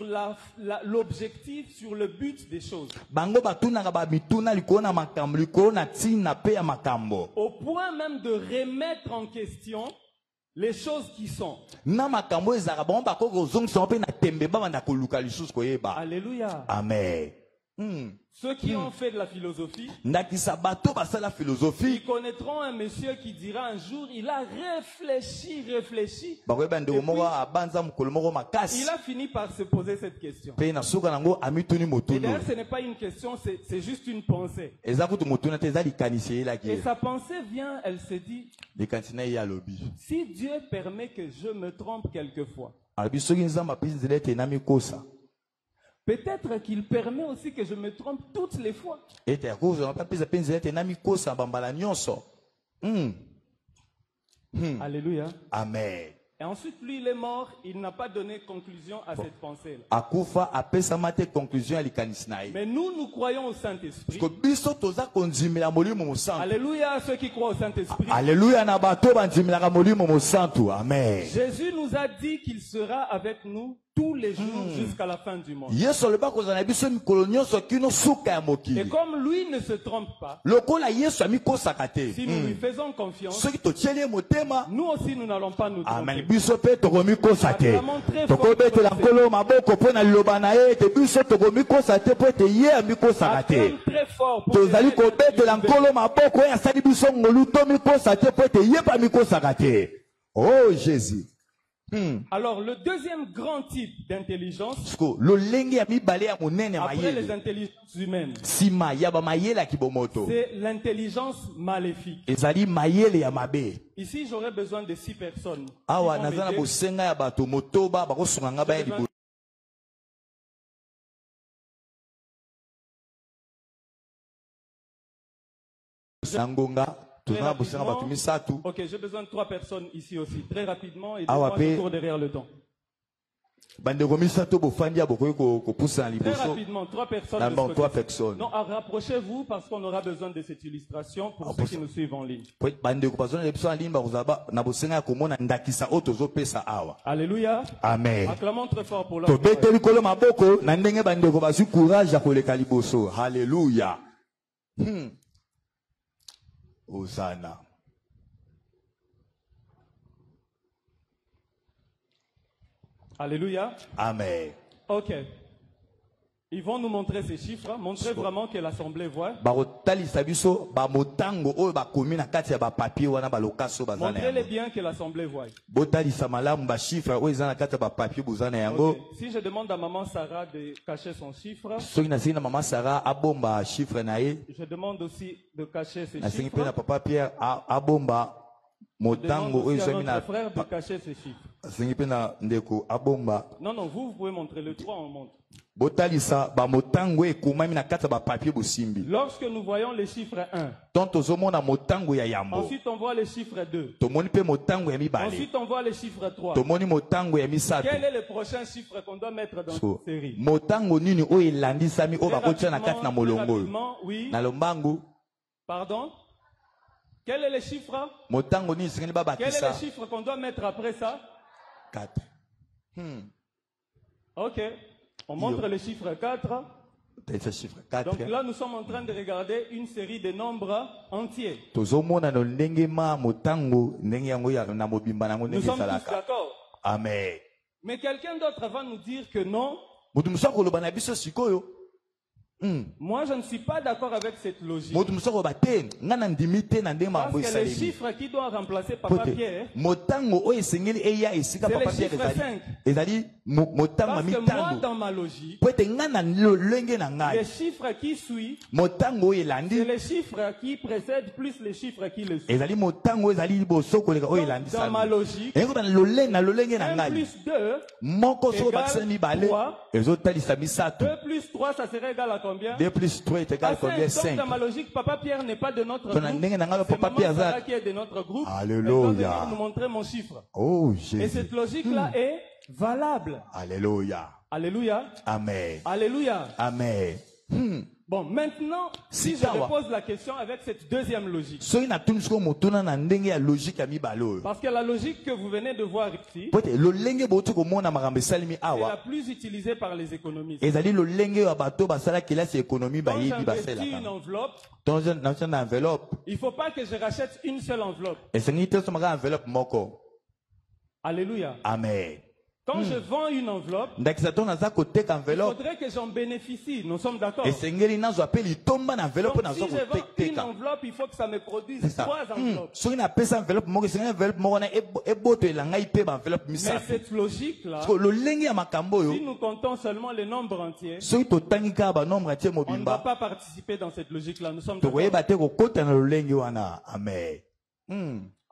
l'objectif, sur le but des choses. Bango batunaka ba mituna likolo na makambo likolo na ntina pe ya makambo. Au point même de remettre en question les choses qui sont. Na makambo ezaka bango bakoko ozongisa pe na tembe babanda koluka lisusu koyeba. Alléluia. Amen. Ceux qui ont fait de la philosophie, Ndakisa bato basala philosophie. ils connaîtront un monsieur qui dira un jour, il a réfléchi. Bakoyeba ndeko moko abanza mokolo moko Il makasi. a fini par se poser cette question. Pe na suka nango amituni Et motuno. d'ailleurs, ce n'est pas une question, c'est juste une pensée. Eza kutu motuna te eza likanisi Et eyelaki. sa pensée vient, elle se dit, Likanisi na ye alobi. si Dieu permet que je me trompe quelquefois, Alobi soki nzambe apesi nzela ete na mikosa. peut-être qu'il permet aussi que je me trompe toutes les fois. Ete akozwa mpe apesa mpe nzela ete na mikosa bambala nyonso. Alléluia. Amen. Et ensuite, lui, il est mort, il n'a pas donné conclusion à cette pensée-là. Akufa apesama te conclusion ya likanisi na ye. Mais nous croyons au Saint-Esprit. Ko biso toza kondimela molimo mosantu. Alléluia à ceux qui croient au Saint-Esprit. Alléluia na bato bandimelaka molimo mosantu. Amen. Jésus nous a dit qu'il sera avec nous tous les jours jusqu'à la fin du monde. Yesu aloba kozala na biso mikolo nyonso kino suka ya Et mokili. comme lui ne se trompe pas, Lokola Yesu amikosaka te. si nous lui faisons confiance, Soki totieli ye motema. nous aussi nous n'allons pas nous Amen. tromper. Biso pe tokomikosa te. Tokobetela nkolo maboko mpo na liloba na ye ete biso tokomikosa te mpo ete ye amikosaka te. Acclame très fort pour Tozali que kobetela nkolo maboko oyo asali biso ngolu tomikosa te mpo ete ye mpe amikosaka te. Oh Jésus. Alors, le deuxième grand type d'intelligence, Siko lolenge ya mibale ya monene ya après les mayele. intelligences humaines, Sima ya ba mayele ya kibomoto. c'est l'intelligence maléfique. Ezali mayele ya mabe. Ici, j'aurais besoin de 6 personnes. qui Awa vont naza na m'aider. bosenga ya bato motoba bakosunga nga baya liboso. Sangonga tozana na bosenga bato misatu. Ok, j'ai besoin de 3 personnes ici aussi, très rapidement, et Ah, moi ouais, je cours derrière le temps. Bandeko misatu bofandi ya bokoki kopusa na Très liboso. rapidement, 3 personnes. Dans de bon, ce 3 côté. personnes. Non, rapprochez-vous parce qu'on aura besoin de cette illustration pour Ah, ceux pour qui ça. nous suivent en ligne. Po bandeko bazona na biso na limba kozaba na bosenga ya komona ndakisa oyo tozopesa awa. Alléluia. Amen. Acclamons très fort pour leur Tobeteli kolo maboko na ndenge bandeko bazwi courage ya koleka liboso. Hallelujah. Hosanna. Alléluia. Amen. Ok. Ils vont nous montrer ces chiffres. Montrez vraiment que l'Assemblée voit. Bakotalisa biso ba motango oyo bakomi na kati ya ba papier wana ba lokaso bazana Montrez-les yango. bien que l'Assemblée voit. Botalisa malamu ba chiffre oyo eza na kati ya ba papier bozana yango. Ok. Si je demande à maman Sarah de cacher son chiffre, Soki nasengi na mama Sarah abomba chiffre na ye. je demande aussi de cacher ses Nasengi pe na chiffres. papa Pierre abomba Je demande motango oyo aussi à ezwami na notre frère de cacher ses chiffres. nasengi pe na ndeko abomba. Non, non, vous pouvez montrer le 3, on montre. botalisa ba motango ekomami na kati ya ba papier bosimbi. Lorsque nous voyons le chiffre 1, Tant tozomona motango ya yambo. ensuite on voit le chiffre 2, Tomoni pe motango ya mibale. ensuite on voit le chiffre 3. Tomoni motango ya misato. Quel est le prochain chiffre qu'on doit mettre dans cette série? Motango nini oyo elandisami oyo bakotia na kati na molongo oyo. Oui. Na lombangu. Pardon? Quel est le chiffre? Motango nini sengeli Quel est babakisa? le chiffre qu'on doit mettre après ça? 4. Ok. On montre le chiffre 4. T'as chiffre 4. Donc là, nous sommes en train de regarder une série de nombres entiers. Tozomona no ndenge ma motango ndenge yango ya na mobimba nango Nous ndenge sommes tous salaka. d'accord. Amen. Mais quelqu'un d'autre va nous dire que non. Mutu musako koloba na biso sikoyo. Moi, je ne suis pas d'accord avec cette logique. Mutu musako bate ngana ndimite na ndenge Parce mambo que le esalemi. chiffre qui doit remplacer Papa Pierre, Motango oyo esengeli eya esika c'est papa le Pierre chiffre ezali. 5. Ezali motango Parce que moi, mitango. dans ma logique, Po ete ngana lolenge na le ngai. chiffre qui suit, Motango oyo c'est elandi. le chiffre qui précède plus le chiffre qui le suit. Ezali motango ezali liboso koleka oyo Donc, elandi dans ma sami. logique, Engo na lolenge na 1 ngai. plus 2, Moko soko égale bakisa mibale. 3. Ezotalisa misato. 2 plus 3, ça serait égal à combien? 2 plus 3 est égal à combien? Donc, 5. dans ma logique, Papa Pierre n'est pas de notre Ton groupe. ndenge na nga C'est papa Maman Pierre Sarah Zak. qui est de notre groupe. Alléluia. Elle doit venir nous montrer mon chiffre. Oh Et Jésus. cette logique-là est valable. Alléluia. Alléluia. Amen. Alléluia. Amen. Bon, maintenant, si je Sitawa. repose la question avec cette deuxième logique. Soki na tuni siko motuna na ndenge ya logique ya mibale oyo. Parce que la logique que vous venez de voir ici Po ete lolenge bouti komona makambo esalemi est la awa. plus utilisée par les économistes. Ezali lolenge ya bato basala kelasi économie Quand bayebi j'investis basala. une enveloppe, Dans une enveloppe. il ne faut pas que je rachète une seule enveloppe. Esengi te somaka enveloppe moko. Alléluia. Amen. Quand je vends une enveloppe, Ndakisa to naza koteka il enveloppe. faudrait que j'en bénéficie. Nous sommes d'accord. Esengeli nazo apeli litomba na enveloppe Donc, nazo si je vends une koteka. enveloppe, il faut que ça me produise C'est ça. 3 enveloppes. Soki na pesa enveloppe moko esengeli enveloppe moko na eboto elangai pe ba enveloppe Mais misato. cette logique-là, So lolenge ya makambo oyo. si nous comptons seulement les nombres entiers, Soki totangi kaka ba nombre atie on ne va mobimba. pas participer dans cette logique-là. Nous sommes d'accord. Tokoyeba te kokota na lolenge wana. Amen.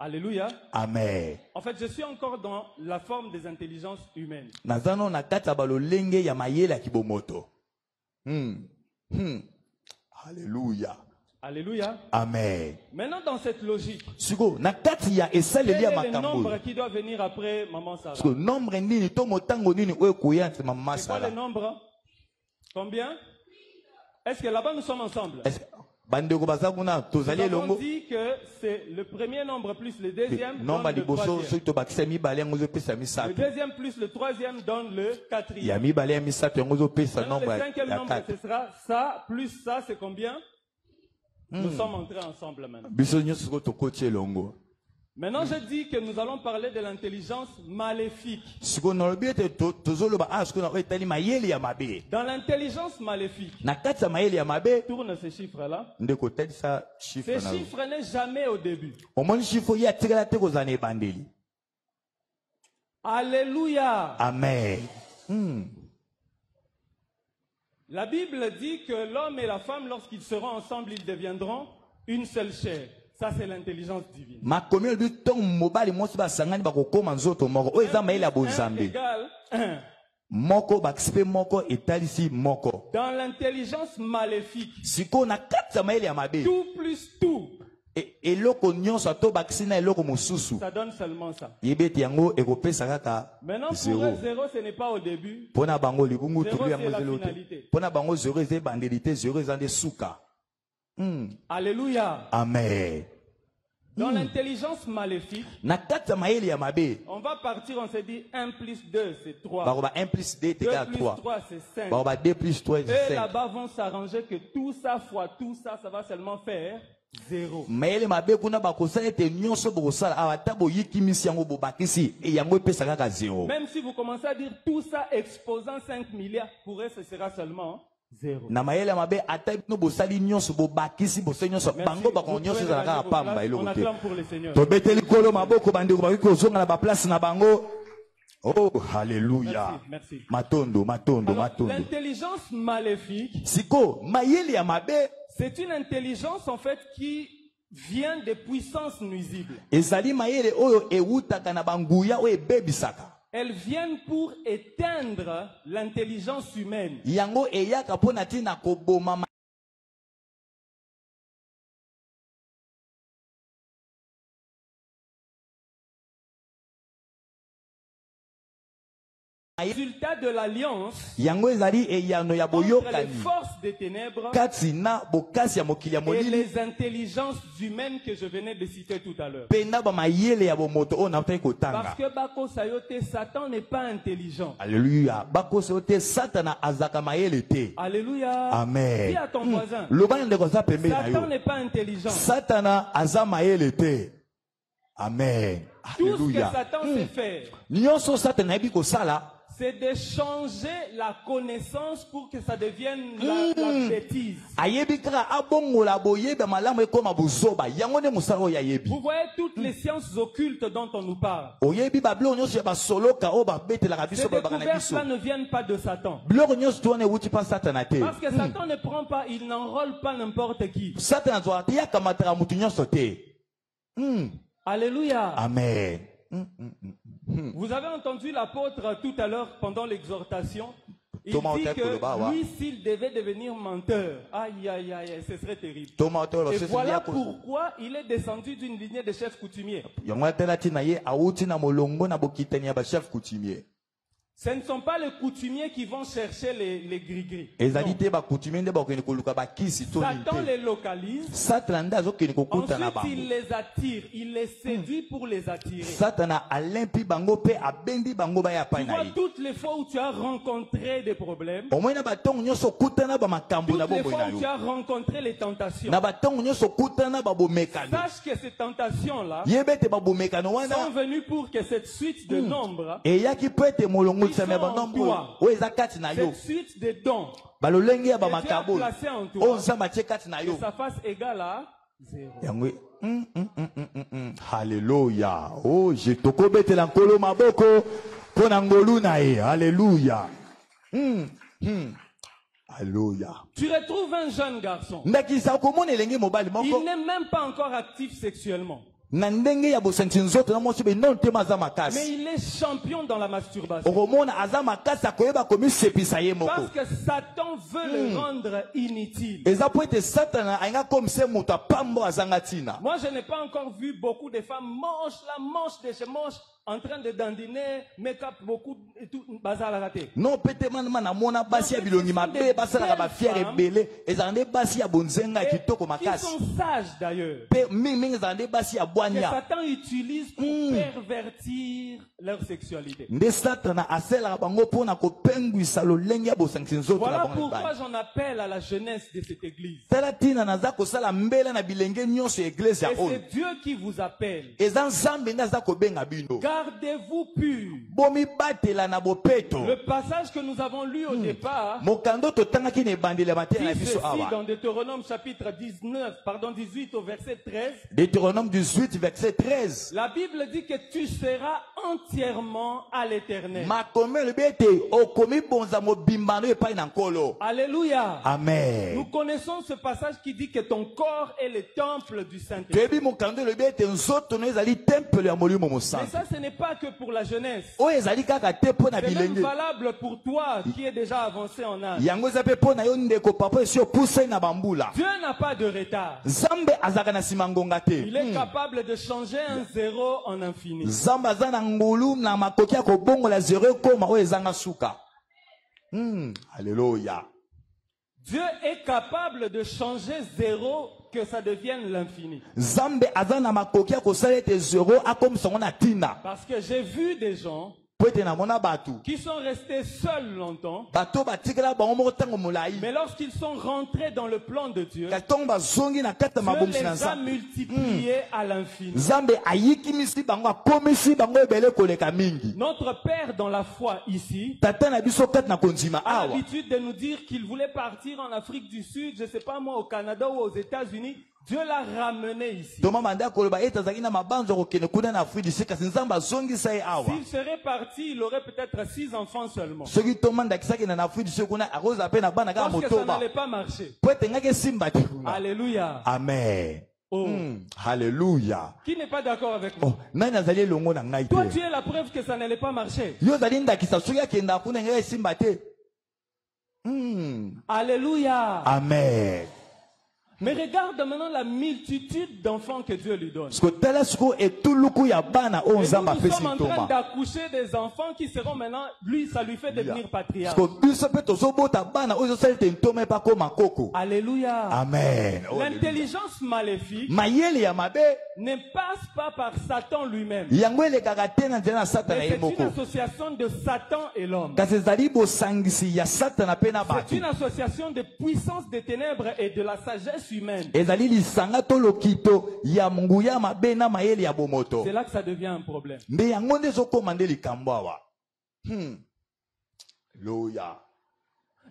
Alléluia. Amen. En fait, je suis encore dans la forme des intelligences humaines. Nazano na kati ya balolenge ya mayele ya kibomoto. Alléluia. Alléluia. Amen. Maintenant, dans cette logique, Siko na kati ya quel esaleli ya est le makambo. nombre qui doit venir après Maman Sarah? Siko nombre nini to motango nini oyo koya nti mama C'est quoi sala. le nombre? Combien? Est-ce que là-bas nous sommes ensemble? Bandeko baza kuna tozali Nous avons elongo. dit que c'est le premier nombre plus le deuxième Nombre donne le liboso troisième. soki tobakisa mibale yango ezopesa Le misato. deuxième plus le troisième donne le Ya quatrième. mibale ya misato yango ezopesa Maintenant, nombre le cinquième ya nombre, 4. ce sera ça plus ça, c'est combien? Nous sommes entrés ensemble maintenant. Biso nyonso siko tokoti elongo. Maintenant, je dis que nous allons parler de l'intelligence maléfique. Siko nalobi ete tozoloba siko na oyo etali mayele ya mabe. Dans l'intelligence maléfique, Na kati ya mayele ya mabe tourne ces chiffres-là. ndeko otalisa chiffre Ces na yo. chiffres n'est jamais au début. Omoni chiffre ye atikala te kozala na ebandeli. Alléluia. Amen. La Bible dit que l'homme et la femme, lorsqu'ils seront ensemble, ils deviendront une seule chair. Ça, c'est l'intelligence divine. Makomi olobi ntongo mobali mwasi basangani bakokoma nzoto moko oyo eza mayele ya 1 bozambe. égale 1. Moko bakisi mpe moko etalisi moko. Dans l'intelligence maléfique, Siko na kati ya mayele ya mabe. tout plus tout, Eloko nyonso to bakisi na eloko mosusu. ça donne seulement ça. Yebi ete yango ekopesa kaka Maintenant, pour zéro. eux, 0, ce n'est pas au début. Mpona bango libungu Zéro, tulu c'est yango la ezeli te. finalité. Mpona bango zéro eza ebandeli te, zéro eza nde suka. Alléluia. Amen. Dans l'intelligence maléfique, Na kati ya mayele ya mabe. on va partir, on se dit 1 plus 2, c'est 3. Bakoba 1 plus 2 est 2 égal à plus 3. 3, c'est 5. Bakoba 2 plus 3 Eux est 5. là-bas vont s'arranger que tout ça fois tout ça, ça va seulement faire 0. Mayele mabe kuna bakosala ete nyonso bokosala awa ata boyikimisi yango bobakisi e yango epesa kaka 0. Même si vous commencez à dire tout ça exposant 5 milliards, pour eux ce sera seulement 0. Na mayele mabe ata bino bosali nyonso bobakisi bosali nyonso bango bako nyonso ezala kaka pamba On eloko te. acclame pour le Seigneur. Tobeteli kolo maboko bandeko bakoki kozonga na baplace na bango. Oh, hallelujah. Merci. Matondo, matondo, Alors, matondo. l'intelligence maléfique, Siko, mayele ya mabe, c'est une intelligence en fait qui vient des puissances nuisibles. ezali mayele oyo ewutaka na banguya oyo ebebisaka. elles viennent pour éteindre l'intelligence humaine. yango eyaka mpona ntina koboma Résultat de l'alliance yango ezali eyano ya entre les boyokani forces des ténèbres kati na bokasi ya mokili ya et molili les intelligences humaines que je venais de citer tout à l'heure. mpe na bamayele ya bomoto oyo nautaki Parce kotanga. que Bakosayote, Satan n'est pas intelligent. Alléluia. Bakosa yo te satana azaka mayele te. Alléluia. Amen. Dis à ton voisin, Lobana ndeko za pembe na Satan yo. n'est pas intelligent. Satana aza mayele te. Amen. Tout ce que Alléluia. Satan sait faire, Nyonso satana yebi kosala c'est de changer la connaissance pour que ça devienne la bêtise. ayebi kaka abongola boyebi ya malamu ekoma bozoba yango nde mosala oyo ayebi. Vous voyez toutes les sciences occultes dont on nous parle. Oyebi babiloko nyonso ya basoloka oyo babetelaka Ces biso babaka na biso. découvertes-là ne viennent pas de Satan. Biloko nyonso to wana ewuti mpa satana te. Parce que Satan ne prend pas, il n'enrôle pas n'importe qui. Satana azwaka te yakamataka mutu nyonso te. Alléluia. Amen. Vous avez entendu l'apôtre tout à l'heure pendant l'exhortation. Il Thomas dit Otek que Koloba, wa. lui, s'il devait devenir menteur, aïe, aïe, aïe, ce serait terrible. Toma otolo Et sese voilà liako. pourquoi il est descendu d'une lignée de chefs coutumiers. Yango atela tina ye awuti na molongo na bokitani ya bachef coutumier. Ce ne sont pas les coutumiers qui vont chercher les gris-gris. Ezali Non. te bakoutumier nde bakokende koluka bakisi to Satan ninte. les localise. Satana nde azokende kokuta na Ensuite, il bango. les attire. Il les séduit pour les attirer. Satana alempi bango pe abendi bango baya Tu pai na vois, ye. toutes les fois où tu as rencontré des problèmes, Omoi na batongo nyonso okutana bamakambo na toutes les bomoi fois na où tu yo. as rencontré les tentations, Na batongo nyonso okutana babomekano. sache que ces tentations-là Yebe ete babomekano sont wana venues pour que cette suite de nombres, eyaki po ete molongo Ils tisama ya sont en banombo toi. oyo eza kati na yo. cette suite de dons, balolenge ya que Dieu a bamakambo placé en oyo toi, nzambe atie kati na que yo. ça fasse égal à zéro. yango haleluya oh je tokobetela nkolo maboko mpo na ngolu na ye haleluya haleluya. Tu retrouves un jeune garçon. ndakisa komona elenge mobali Il moko n'est même pas encore actif sexuellement. na ndenge ya bosanti nzoto na mwasi beno ntema aza Mais makasi il est champion dans la masturbation. okomona aza makasi akoyeba komisepisa ye moko. Parce que Satan veut le rendre inutile. eza po ete satana alinga komise moto apambo azanga ntina. Moi, je n'ai pas encore vu beaucoup de femmes manches de chez manches en train de dandiner, make-up beaucoup et tout, bazar la raté. non pete manama namona basi ya bilongi mabe basalaka bafiere ebele ezala nde basi ya bonzenga ya kitoko Qui makasi sont sages d'ailleurs. mpe mingimingi ezala nde basi ya Que bwania Satan utilise pour pervertir leur sexualité. nde satana asalaka bango mpona kopengwisa lolenge ya bosangisi nzoto na Voilà bango pourquoi mibali. j'en appelle à la jeunesse de cette église. tala ntina naza kosala mbela na bilenge nyonso ya eglise ya Et oyo c'est Dieu qui vous appelle. eza nzambe nde aza kobenga bino Gardez-vous pur. bomibatela na bopeto. Le passage que nous avons lu au départ, mokando totangaki na ebandeli ya mateya na dit biso ceci awa dans Deutéronome chapitre 18 au verset 13. Deutéronome 18 verset 13 La Bible dit que tu seras entièrement à l'éternel. makomi elobi ete okomi bonza mobimbano epai na nkolo. Alléluia. Nous Amen. connaissons ce passage qui dit que ton corps est le temple du Saint-Esprit. toyebi mokando elobi ete nzoto no ezali tempelo ya molimo Mais mosantu ça, ce n'est pas que pour la jeunesse. oyo ezali kaka te mpo na C'est même bilenge valable pour toi qui es déjà avancé en âge. yango eza mpe mpo na yo ndeko papa esi opusai na bambula. Dieu n'a pas de retard. nzambe azalaka na nsima ngonga Il te. est capable de changer un zéro en infini. nzambe aza na ngulu na makoki ya kobongola zero ekoma oyo ezanga suka. Alléluia. Dieu est capable de changer zéro que ça devienne l'infini. nzambe aza na makoki ya kosala ete zero akomisa ngo na ntina. Parce que j'ai vu des gens po ete namona bato qui sont restés seuls longtemps, bato batikela bango moko ntango molai mais lorsqu'ils sont rentrés dans le plan de Dieu, kasi ntongo bazongi na kati ya Dieu mabongisi les na a nzambe multipliés à l'infini. nzambe ayikimisi bango akomisi bango ebele koleka mingi. Notre Père dans la foi ici tata na biso kati na kondima a awa l'habitude de nous dire qu'il voulait partir en Afrique du Sud, je ne sais pas moi, au Canada ou aux États-Unis. Dieu l'a ramené ici. toma manda ya koloba ete azalaki na mabanzo kokende kuna na afrique du sud kasi nzambe azongisa ye awa. S'il serait parti, il aurait peut-être 6 enfants seulement. soki tomandakisaki na afrique du sud kuna akozala mpe na bana kaka Parce que ça motoba n'allait pas marcher. po ete ngaki esimba te kuna. Alléluia. Amen. Oh. Alléluia. Qui n'est pas d'accord avec moi? Oh, nani azali longo na ngai Toi, te. tu es la preuve que ça n'allait pas marcher. Yo zali ndakisa soki akenda kuna ngai esimba te. Alléluia. Amen. Mais regarde maintenant la multitude d'enfants que Dieu lui donne. Parce que tala siko etuluku ya bana o Et nous, nzamba nous pesi sommes en train toma. d'accoucher des enfants qui seront maintenant, lui, ça lui fait devenir Parce patriarche. que biso pe tozobota bana oyo sali te ntoma pa ko makoko. Alléluia. Amen. L'intelligence maléfique Mayele ya mabe ne passe pas par Satan lui-même. yango elekaka te na nzela na satana Mais ye c'est une moko. association de Satan et l'homme. Kasi ezali bosangisi ya satana pe na C'est bato. une association de puissance des ténèbres et de la sagesse humaine. Ezali lisanga to lokito ya nguya mabe na mayele ya bomoto. C'est là que ça devient un problème. Nde yango nde ezokoma nde likambo awa. Alléluia.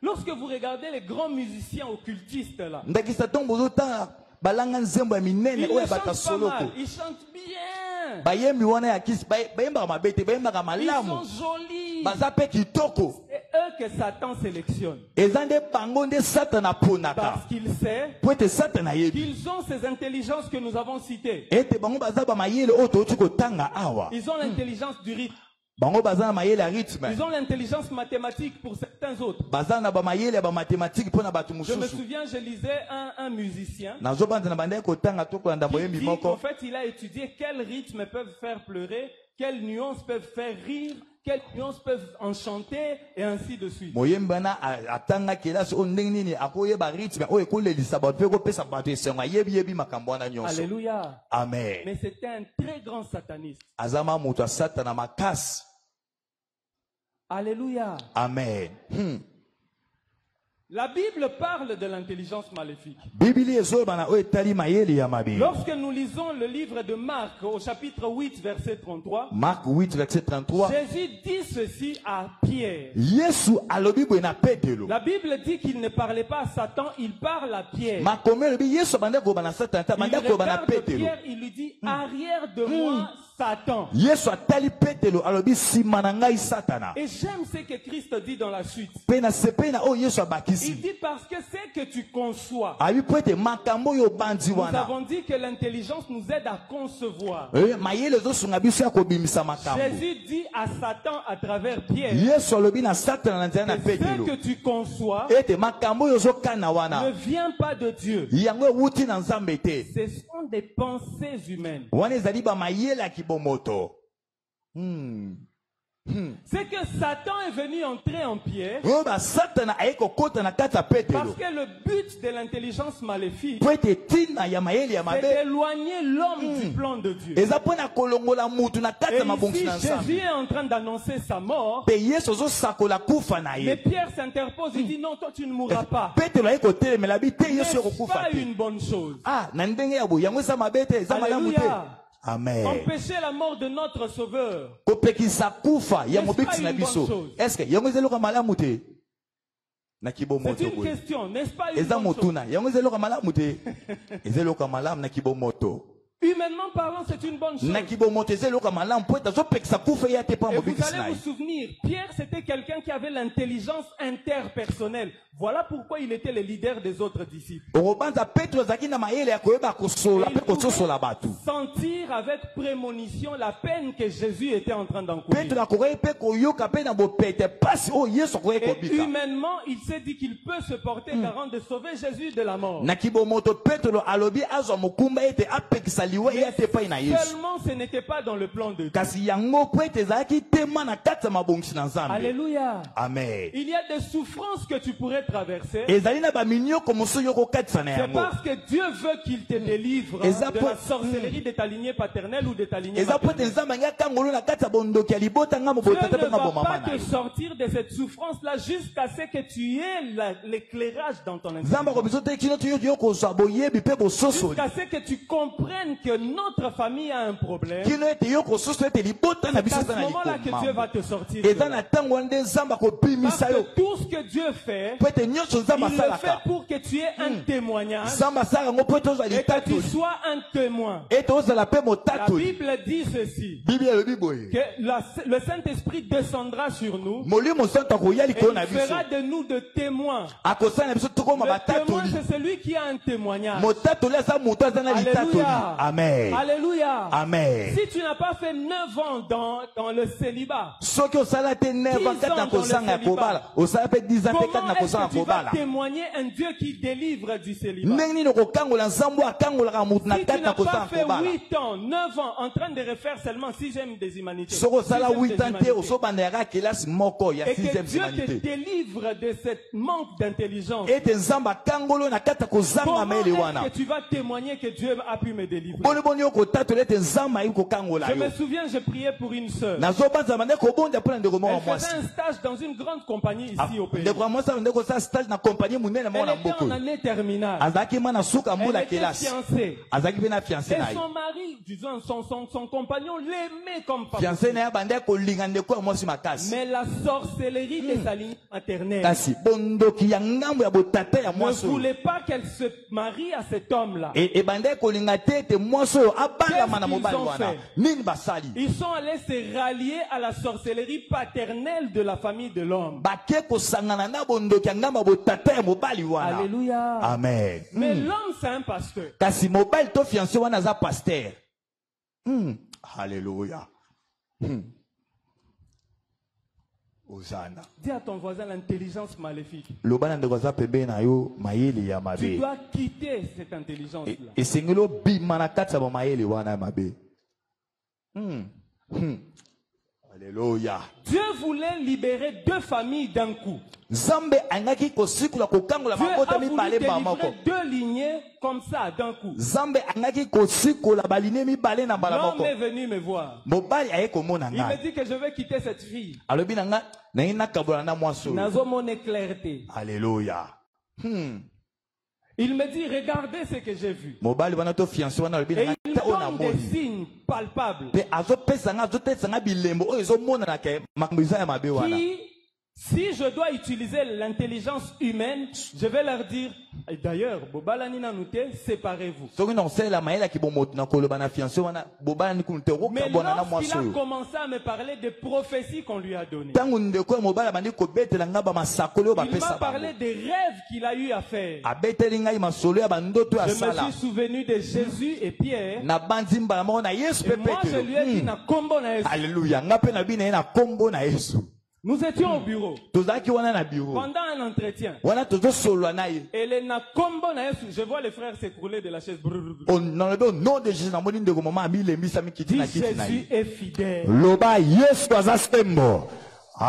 Lorsque vous regardez les grands musiciens occultistes là, Ndakisa ton bozotala balanga nzembo ya minene ils oyo ne bata chantent pas soloko. mal, ils chantent bien, Bayembi wana ya kisi bayembaka mabe te bayembaka ils malamu. sont jolis. Baza pe kitoko. C'est eux que Satan sélectionne. Eza nde bango nde satana ponaka. Parce qu'il sait Po ete satana yebi. qu'ils ont ces intelligences que nous avons citées. Ete bango baza ba mayele oyo touti kotanga awa. Ils ont l'intelligence du rythme. Bango baza na mayele ya rythme. Ils ont l'intelligence mathématique pour certains autres. Baza na ba mayele ya ba mathématique pona bato Je me mususu. souviens, je lisais un musicien Nazo banza na bande kotanga to kolanda qui boyembi dit qu'en moko. fait, il a étudié quels rythmes peuvent faire pleurer, quelles nuances peuvent faire rire, quelles nuances peuvent enchanter, et ainsi de suite. Moyembi bana atanga kelasi o ndenge nini akoyeba rythme oyo ekolelisa bato pe kopesa bato esengo yebi makambo wana nyonso. Alléluia. Amen. Mais c'était un très grand sataniste. Azama moto ya satana makasi. Alléluia. Amen. La Bible parle de l'intelligence maléfique. Bibili ezoba na oyo etali mayele ya mabe. Lorsque nous lisons le livre de Marc au chapitre 8, verset 33, Marc 8 verset 33. Jésus dit ceci à Pierre. Yesu alobi boye na Petelo. La Bible dit qu'il ne parlait pas à Satan, il parle à Pierre. Makomi alobi Yesu bande ko bana satana ta Il bande ko bana regarde Petelo. Pierre, il lui dit, arrière de moi, Satan. Yesu atali Petelo alobi sima na ngai satana. Et j'aime ce que Christ dit dans la suite. Pe na sepe na o Yesu Il abakisi. dit parce que c'est que tu conçois. Abi po ete makambo yo bandi Nous wana. avons dit que l'intelligence nous aide à concevoir. Mayele ezosunga biso ya kobimisa makambo. Jésus dit à Satan à travers Pierre, Yesu alobi na satana na nzela na que Petelo. ce que tu conçois Ete makambo yo ozokana ne wana. vient pas de Dieu. Yango ewuti na nzambe te. Ce sont des pensées humaines. Wana ezali ba mayele ya kibomoto. C'est que Satan est venu entrer en Pierre Oyo ba satana ayeko kota na kati ya parce Petelo. que le but de l'intelligence maléfique, Po ete tina ya mayele ya c'est mabe. d'éloigner l'homme du plan de Dieu. Eza mpona kolongola mutu na kati Et ya mabongisi ici, na Jésus nzambe. est en train d'annoncer sa mort. Pe Yesu ozosakola kufa na Mais ye. Pierre s'interpose, il dit non, toi tu ne mourras pas. Petelo ayeko telemela bi te Yesu C'est ekokufa pas te. une bonne chose. Ah, na ndenge ya boye yango eza mabe te eza malamu te. Alléluia. Amen. Empêcher la mort de notre Sauveur. Kopekisa kufa ya N'est-ce mobikisi pas na une bonne biso. chose? Est-ce que yango eza eloko malamu te? Na C'est kibomoto une boye. question, n'est-ce pas une Eza bonne chose? motuna yango eza eloko malamu te. Eza eloko malamu na kibomoto. Humainement parlant, c'est une bonne chose. Na kibomoto eza eloko malamu po etazopekisa kufa ya te pa Et vous mobikisi na allez ye. vous souvenir, Pierre, c'était quelqu'un qui avait l'intelligence interpersonnelle. Voilà pourquoi il était le leader des autres disciples. Okobanza Petro azalaki na mayele ya koyeba kosola Et pe il kososola bato. pouvait sentir avec prémonition la peine que Jésus était en train d'encourir. Petro akoki pe koyoka pe na bopete pasi oyo Yesu akoki Et kobika. humainement, il s'est dit qu'il peut se porter garant de sauver Jésus de la mort. Na kibomoto Petro alobi azwa mokumba ete apekisa liwa ya te pai na Yesu. Seulement, ce n'était pas dans le plan de Dieu. Kasi yango po ete ezalaki tema na kati ya mabongisi na Nzambe. Alléluia. Amen. Il y a des souffrances que tu pourrais traverser. Ezali na baminyoko mosusu yo kokatisa na C'est yango. parce que Dieu veut qu'il te délivre Et ça de peut- la sorcellerie de ta lignée paternelle ou de ta lignée Eza po ete maternelle. Nzambe angi akangolo na kati ya bondoki ya libota nga Dieu moboye tata ne pe nga va bomama pas na te ye. sortir de cette souffrance-là jusqu'à ce que tu aies l'éclairage dans ton Nzambe intelligence. akobiso te kino toyo kozwa boyebi pe bososoli. Jusqu'à ce que tu comprennes que notre famille a un problème, kino ete yo kosusu ete libota na c'est biso à eza ce na moment-là que Dieu va te sortir de eza là. na ntango wana nde nzambe Parce akobimisa yo que tout ce que Dieu fait, po ete nyonso nzambe il le fait asalaka pour que tu aies un témoignage nzambe asalaka yango po ete ozwa et que tu litatoli sois un témoin. ete ozala mpe La motatoli Bible dit ceci, biblia elobi boye que le Saint-Esprit descendra sur nous molimo santo akoya et likolo na il biso fera de nous de témoins. akosala na biso tokoma Le témoin, batatoli c'est celui qui a un témoignage. motatoli aza moto aza na litatoli Alléluia. amen Alléluia. amen Si tu n'as pas fait 9 ans dans le célibat, soki osala te 9 ans 10 kati na ans dans kozanga ya le célibat. kobala osala mpe 10 ans te kati comment na est-ce kozanga que tu vas kobala témoigner un Dieu qui délivre du célibat? ndenge nini okokangola nzambe akangolaka motu na Si tu kati na n'as pas kozanga fait kobala 8 ans, 9 ans, en train de refaire seulement 6e des humanités, soki osala 6e des 8 ans te humanités, osobanda yaka kelasi moko ya et que 6e Dieu te humanité délivre de cette manque d'intelligence, ete nzambe akangolo na kati ya kozanga comment mayele wana est-ce que tu vas témoigner que Dieu a pu me délivrer? boniboni yo kotatola ete nzambe ayi kokangola Je yo me souviens, je priais pour une sœur. nazobanzama nde kobonda mpo na ndeko moko Elle mwasi faisait un stage dans une grande compagnie ici au pays. ndeko ya mwasi nde kosala stage na kompagnie monene moko Elle na était mboko en année terminale. azalaki ma na suka Elle mbula était kelasi fiancée. azalaki mpe na fiancé Et na ye son mari, disons, son compagnon l'aimait comme pas fiancé possible. na ye abandaki kolinga ndeko ya mwasi makasi Mais la sorcellerie de sa ligne maternelle kasi bondoki ya ngambo ya botata ya ne mwasi oyo voulait pas qu'elle se marie à cet homme-là. ebandaki kolinga te ete mwasi oyo abangama na Qu'est-ce mobali qu'ils ont wana fait? nini basali Ils sont allés se rallier à la sorcellerie paternelle de la famille de l'homme. bake kosangana na bondoki ya ngambo ya botata ya mobali wana Alléluia. amen Mais l'homme, c'est un pasteur. kasi mobali to fiancé wana aza paster halleluya ozana Dis à ton voisin l'intelligence maléfique. loba na ndeko aza pembeni na yo mayele ya Tu mabe dois quitter cette intelligence-là. esengeli obima na kati ya bamayele wana ya mabe Alléluia. Dieu voulait libérer 2 familles d'un coup. Nzambe angaki kosikula kokangola Dieu mabota a voulu mibale ba moko. délivrer 2 lignées comme ça d'un coup. Nzambe angaki kosikula baline mibale na mbala L'homme moko. est venu me voir. Mobali aye komona Il me nga. dit que je vais quitter cette fille. Alobi na nga na ina kabola na mwaso. Nazo mon clarté. Alléluia. Il me dit, regardez ce que j'ai vu. Mobali wana to fiancé wana alobi na Et nga il ta ona donne des moni. signes palpables Pe azo pesa nga azo tetsa nga bilembo oyo ezo mona na ke makambiza ya mabe wana. qui, si je dois utiliser l'intelligence humaine, je vais leur dire, et d'ailleurs, Bobalani Nanouté, séparez-vous. Soki na osala mayela ki bomoto na koloba na fiancé wana bobala ni kunte Mais okabona na lorsqu'il mwaso. a commencé à me parler des prophéties qu'on lui a données, Tango ndeko ya mobali bandi kobetela nga ba masakolo ba il m'a pesa parlé bango. des rêves qu'il a eu à faire. Abeteli ngai masolo ya bandoto ya Je me sala. suis souvenu de Jésus et Pierre. Na bandi mbala moko na Yesu Et pe moi, je lui ai dit, Petelo. na kombo na Yesu. Alléluia. Nga pe na bina na kombo na Yesu. Nous étions au bureau Tozaki wana na bureau. pendant un entretien. Wana tozo solo na ye. Et les na kombo na Yesu, je vois les frères s'écrouler de la chaise. On na le nom de Jésus na moni ndeko mama ami le misa mi kiti Dis na kiti na Jésus ye. est fidèle. Loba Yesu azasembo.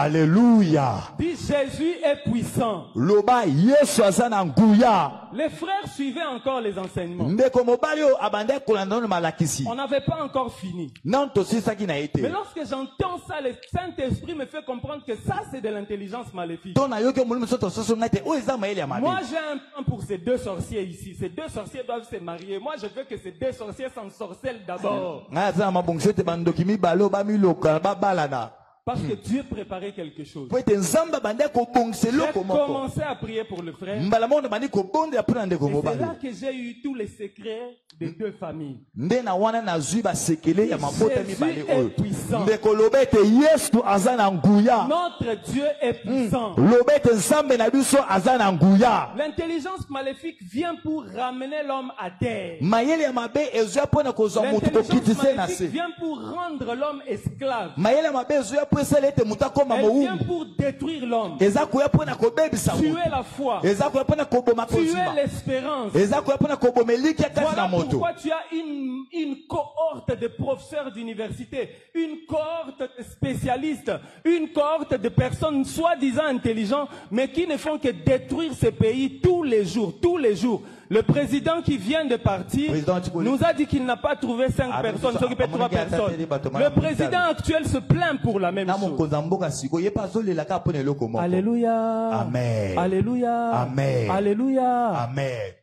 Alléluia. Dis Jésus est puissant. Loba Yesu azana nguya. Les frères suivaient encore les enseignements. Ndeko mobali o abande kolanda na malakisi. On n'avait pas encore fini. Non tosi saki na Mais été. lorsque j'entends ça, le Saint-Esprit me fait comprendre que ça, c'est de l'intelligence maléfique. Tona yo ke mulimo soto soso ngate o eza maele ya mabe. Moi, j'ai un plan pour ces 2 sorciers ici. Ces 2 sorciers doivent se marier. Moi, je veux que ces 2 sorciers s'ensorcellent d'abord. Nga za mabongso te bandoki mibalo ba miloka ba balana. Parce que Dieu préparait quelque chose. Po ete nzamba bande ko bongse J'ai loko moko. commencé à prier pour le frère. Mbala mona bandi ko bonde ya puna ndeko Et c'est mobali. là que j'ai eu tous les secrets des 2 familles. Nde na wana na zui ba sekele ya mabota mibale Jésus est oyo. puissant. Ndeko lobete Yesu azana nguya. Notre Dieu est puissant. Lobete nzambe na biso azana nguya. L'intelligence maléfique vient pour ramener l'homme à terre. Mayele ya mabe ezoya pona kozwa mutu ko L'intelligence kitise na maléfique se. vient pour rendre l'homme esclave. Mayele ya mabe ezoya po esala ete mutu akoma Elle vient mowumbu. pour détruire l'homme. Eza koya pona kobebisa mutu. Tuer la foi. Eza koya pona koboma Tuer kozima. l'espérance. Eza koya pona koboma eliki ya kati na Voilà moto. pourquoi tu as une cohorte de professeurs d'université, une cohorte de spécialistes, une cohorte de personnes soi-disant intelligentes, mais qui ne font que détruire ce pays tous les jours, tous les jours. Le président qui vient de partir nous a dit qu'il n'a pas trouvé 5 personnes, s'occuper de 3 personnes. Le président actuel se plaint pour la même Na chose. mokonza mboka siko ye pa zolela ka pona eloko moko. Alléluia. Amen. Alléluia. Amen. Alléluia. Amen.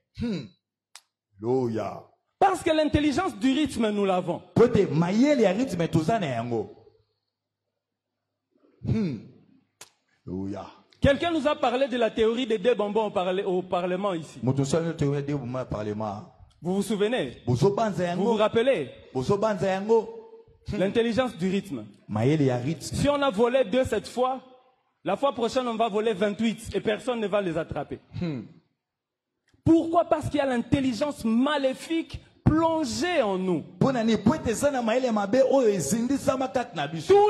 Alléluia. Parce que l'intelligence du rythme, nous l'avons. Pote mayele ya rythme tozana yango. Quelqu'un nous a parlé de la théorie des deux bonbons au Parlement ici. Vous vous souvenez? Vous vous rappelez? L'intelligence du rythme. Si on a volé 2 cette fois, la fois prochaine on va voler 28 et personne ne va les attraper. Pourquoi? Parce qu'il y a l'intelligence maléfique plongée en nous. Tous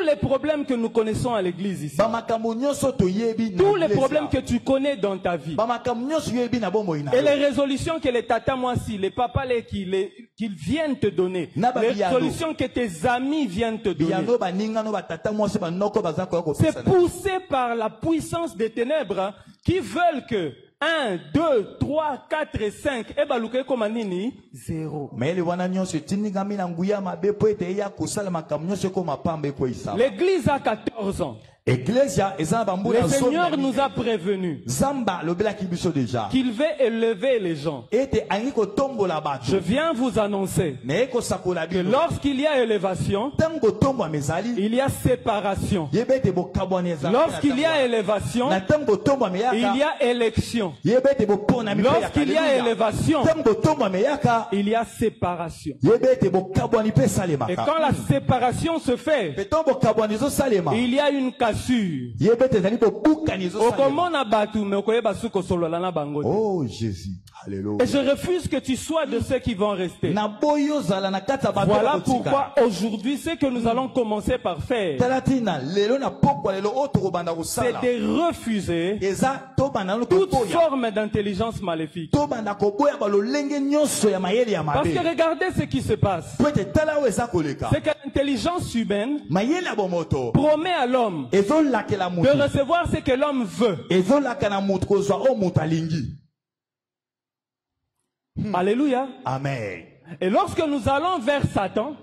les problèmes que nous connaissons à l'église ici, tous les problèmes que tu connais dans ta vie, et les résolutions que les tatas moisi, les papas qu'ils viennent te donner, les résolutions que tes amis viennent te donner, c'est poussé par la puissance des ténèbres qui veulent que 1, 2, 3, 4 et 5. Et baluke komanini 0. L'église a 14 ans. Le Seigneur nous a prévenus qu'il veut élever les gens. Je viens vous annoncer que lorsqu'il y a élévation, il y a séparation. Lorsqu'il y a élévation, il y a élection. Lorsqu'il y a élévation, il y a séparation. Et quand la séparation se fait, il y a une cassure. Oh Jésus, alléluia. Et je refuse que tu sois de ceux qui vont rester. Voilà pourquoi aujourd'hui ce que nous allons commencer par faire, c'est de refuser toute forme d'intelligence maléfique. Parce que regardez ce qui se passe. C'est que l'intelligence humaine promet à l'homme de recevoir ce que l'homme veut. Alléluia. Amen. Et lorsque nous allons vers Satan,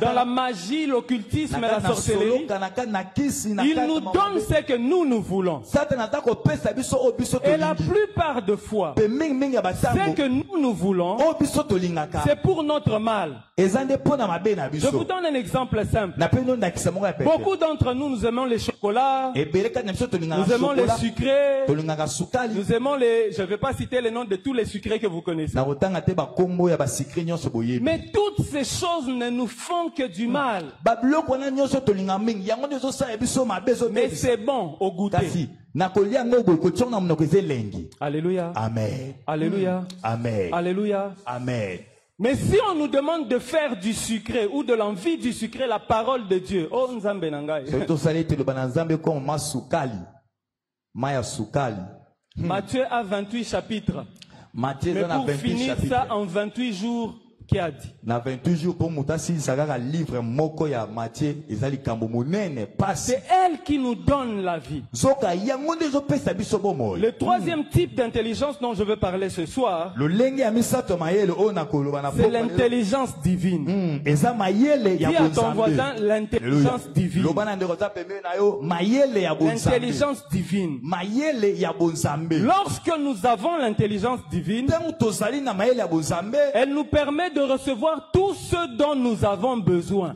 dans la magie, l'occultisme et la sorcellerie, il nous donne ce que nous voulons. Et la plupart de fois, ce que nous voulons, c'est pour notre mal. Je vous donne un exemple simple. Beaucoup d'entre nous, nous aimons les chocolats, nous aimons les sucrés, nous aimons les... Je ne vais pas citer les noms de tous les sucrés que vous connaissez. Mais toutes ces choses ne nous font que du mal. Mais c'est bon au goûter. Alléluia. Amen. Alléluia. Amen. Alléluia. Amen. Mais si on nous demande de faire du sucré ou de l'envie du sucré, la parole de Dieu, oh Nzambe nangai. Matthieu a 28 chapitres. Mais pour finir ça en 28 jours, qui a dit? Na 28 jours pour mutasi sagara livre moko ya Matthieu ezali kambo monene passe. C'est elle qui nous donne la vie. Le troisième type d'intelligence dont je veux parler ce soir, c'est l'intelligence divine. Dis à ton voisin l'intelligence divine. L'intelligence divine. Lorsque nous avons l'intelligence divine, elle nous permet de recevoir tout ce dont nous avons besoin.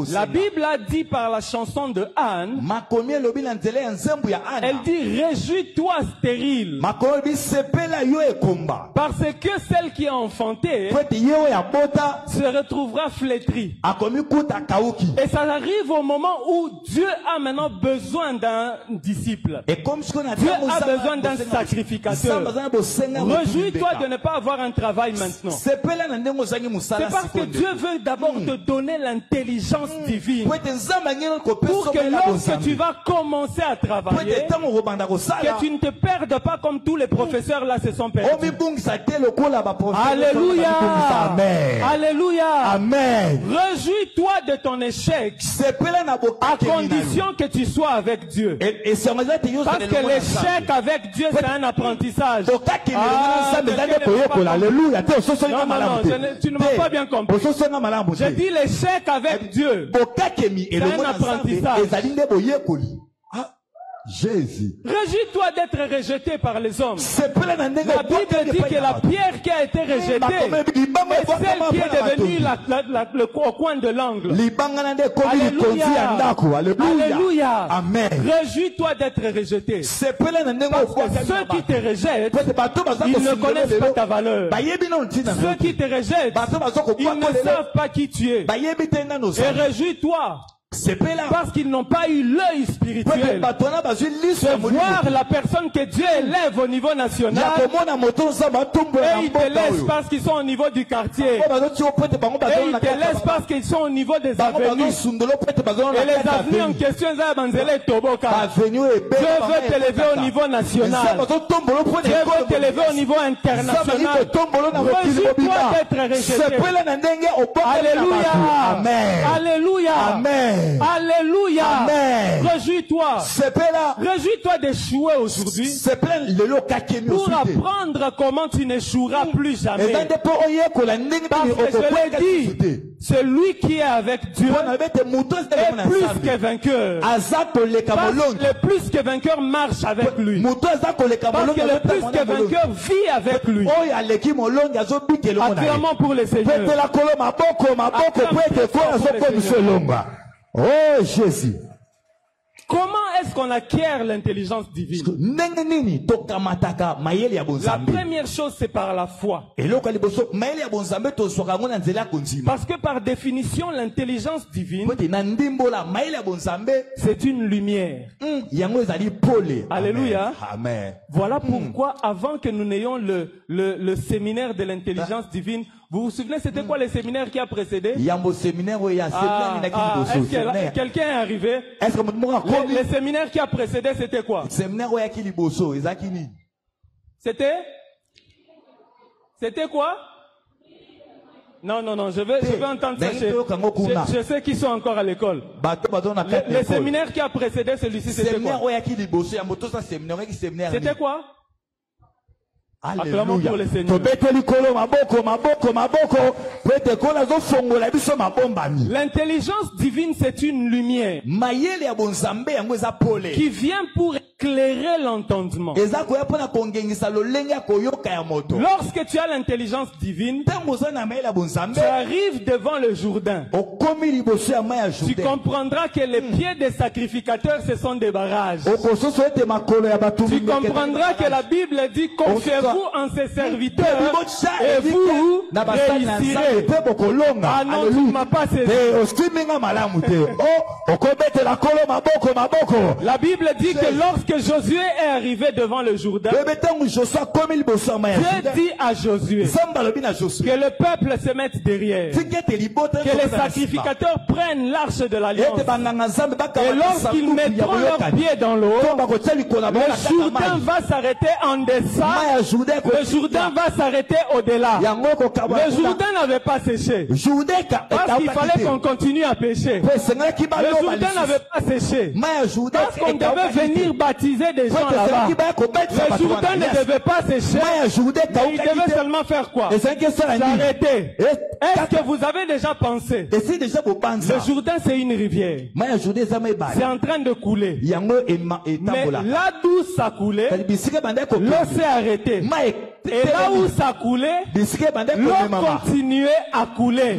La Bible a dit par la chanson de Anne, elle dit réjouis-toi stérile, parce que celle qui a enfanté se retrouvera flétrie. Et ça arrive au moment où Dieu a maintenant besoin d'un disciple. Dieu a besoin d'un sacrificateur. Réjouis-toi de ne pas avoir un travail maintenant. C'est parce que Dieu veut d'abord te donner l'intelligence divine pour que lorsque tu vas commencer à travailler, que tu ne te perdes pas comme tous les professeurs là se sont perdus. Alléluia. Alléluia. Amen. Réjouis-toi de ton échec à condition que tu sois avec Dieu. Parce que l'échec avec Dieu c'est un apprentissage. Alléluia. Non, tu ne m'as pas bien compris. J'ai dit l'échec avec Dieu. C'est un apprentissage. Jésus. Réjouis-toi d'être rejeté par les hommes. Sepela na ndenge La Bible dit que la pierre qui a été rejetée est celle qui est devenue au coin de l'angle. Alléluia. Alléluia. Amen. Réjouis-toi d'être rejeté. Sepela na ndenge Parce que ceux qui te rejettent, ils ne connaissent pas ta valeur. Ceux qui te rejettent, ils ne savent pas qui tu es. Et réjouis-toi. Parce qu'ils n'ont pas eu l'œil spirituel de voir la personne que Dieu élève au niveau national. Et ils te laissent parce qu'ils sont au niveau du quartier. Et ils te laissent parce qu'ils sont au niveau des avenues. Et les avenues en question, Dieu veut t'élever au niveau national. Dieu veut t'élever au niveau international. Réjouis-toi d'être rejeté. Alléluia. Alléluia. Amen. Alléluia. Amen. Réjouis-toi. Réjouis-toi d'échouer aujourd'hui pour apprendre comment tu n'échoueras plus jamais. Parce que je l'ai dit, celui qui est avec Dieu est plus que vainqueur. Parce que le plus que vainqueur marche avec lui. Parce que le plus que vainqueur vit avec lui. Acclamons pour les seigneurs. Oh Jésus. Comment est-ce qu'on acquiert l'intelligence divine? La première chose, c'est par la foi. Parce que par définition, l'intelligence divine, c'est une lumière. Alléluia. Amen. Voilà pourquoi, avant que nous n'ayons le séminaire de l'intelligence divine, vous vous souvenez, c'était quoi le séminaire qui a précédé? Est-ce que quelqu'un est arrivé? Le séminaire qui a précédé, c'était quoi? C'était quoi? Non, je vais entendre ça. Je sais qu'ils sont encore à l'école. Le séminaire qui a précédé celui-ci, c'était quoi? C'était quoi? Acclamons pour le Seigneur. L'intelligence divine, c'est une lumière qui vient pour éclairer l'entendement. Lorsque tu as l'intelligence divine, tu arrives devant le Jourdain. Tu comprendras que les pieds des sacrificateurs, ce sont des barrages. Tu comprendras que la Bible dit: confiez-vous en ses serviteurs et vous réussirez. Ah non, tu ne m'as pas saisi. La Bible dit que lorsque Josué est arrivé devant le Jourdain, Dieu dit à Josué que le peuple se mette derrière, que les sacrificateurs prennent l'arche de l'alliance, et lorsqu'ils mettront leurs pieds dans l'eau, le Jourdain va s'arrêter en deçà, le Jourdain va s'arrêter au-delà. Le Jourdain n'avait pas séché parce qu'il fallait qu'on continue à pécher. Le Jourdain n'avait pas séché parce qu'on devait venir baptiser des gens là-bas. Le Jourdain ne devait pas sécher, mais il devait seulement faire quoi? S'arrêter. Est-ce que vous avez déjà pensé? Le Jourdain, c'est une rivière. C'est en train de couler. Mais là d'où ça coulait, l'eau s'est arrêtée. Et là où ça coulait, l'eau continuait à couler.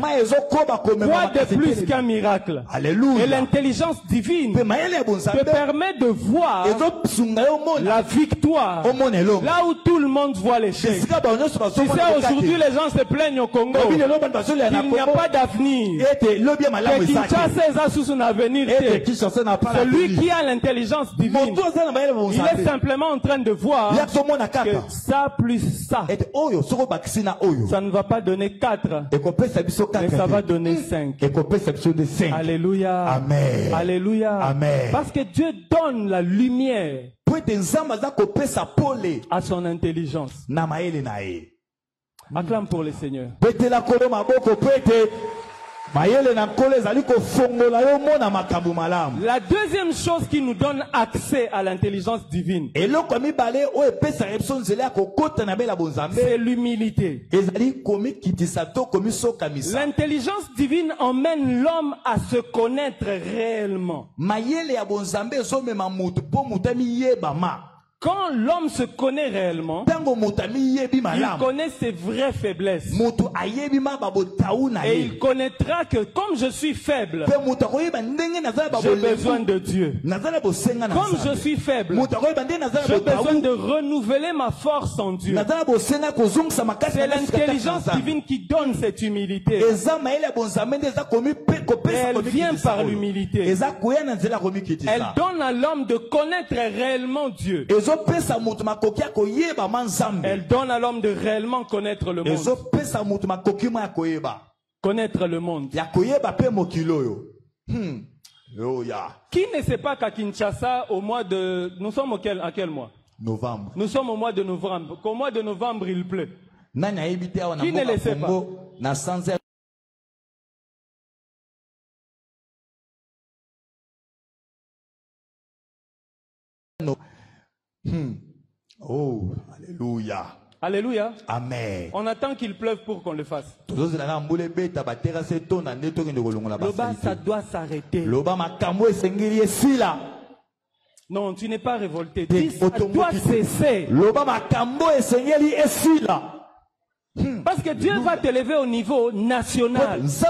Quoi de plus qu'un miracle? Et l'intelligence divine te permet de voir la victoire là où tout le monde voit l'échec. Tu sais, aujourd'hui les gens se plaignent au Congo qu'il n'y a pas d'avenir, que Kinshasa est sous son avenir. Celui qui a l'intelligence divine, il est simplement en train de voir que ça plus ça ne va pas donner 4, mais ça va donner 5. Alléluia. Amen. Alléluia. Amen. Parce que Dieu donne la lumière à son intelligence. Acclame pour le Seigneur. La deuxième chose qui nous donne accès à l'intelligence divine, c'est l'humilité. L'intelligence divine emmène l'homme à se connaître réellement. Quand l'homme se connaît réellement, il connaît ses vraies faiblesses. Et il connaîtra que comme je suis faible, j'ai besoin de Dieu. Comme je suis faible, j'ai besoin de renouveler ma force en Dieu. C'est l'intelligence divine qui donne cette humilité. Et elle vient par l'humilité. Elle donne à l'homme de connaître réellement Dieu. Elle donne à l'homme de réellement connaître le monde. Connaître le monde. Qui ne sait pas qu'à Kinshasa, au mois de... Nous sommes à quel mois? Novembre. Nous sommes au mois de novembre. Qu'au mois de novembre, il pleut. Qui ne le sait pas? Oh, alléluia. Alléluia. Amen. On attend qu'il pleuve pour qu'on le fasse. Loba, ça doit s'arrêter. Non, tu n'es pas révolté. Dis, ça doit cesser. Parce que Dieu va t'élever au niveau national. Si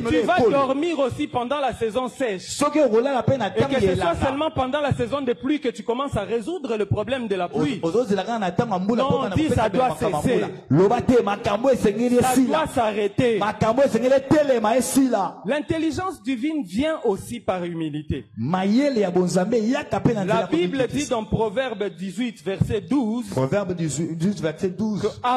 tu vas dormir aussi pendant la saison sèche, et que ce soit seulement pendant la saison de pluie que tu commences à résoudre le problème de la pluie. Non, dis ça doit cesser. Ça doit s'arrêter. L'intelligence divine vient aussi par humilité. La Bible dit dans Proverbe 18, verset 12, que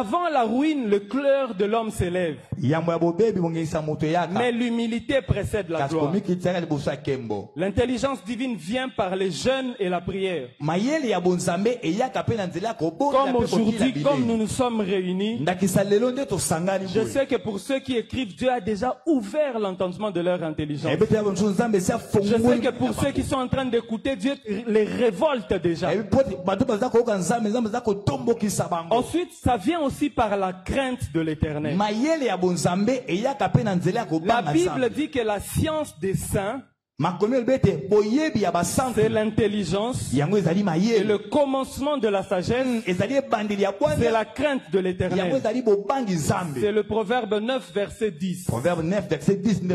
avant la ruine, le cœur de l'homme s'élève. Mais l'humilité précède la gloire. L'intelligence divine vient par les jeûnes et la prière. Comme aujourd'hui, comme nous nous sommes réunis, je sais que pour ceux qui écrivent, Dieu a déjà ouvert l'entendement de leur intelligence. Je sais que pour ceux qui sont en train d'écouter, Dieu les révolte déjà. Ensuite, ça vient aussi par la crainte de l'Éternel. La Bible dit que la science des saints, c'est l'intelligence et le commencement de la sagesse, c'est la crainte de l'Éternel. C'est le Proverbe 9, verset 10.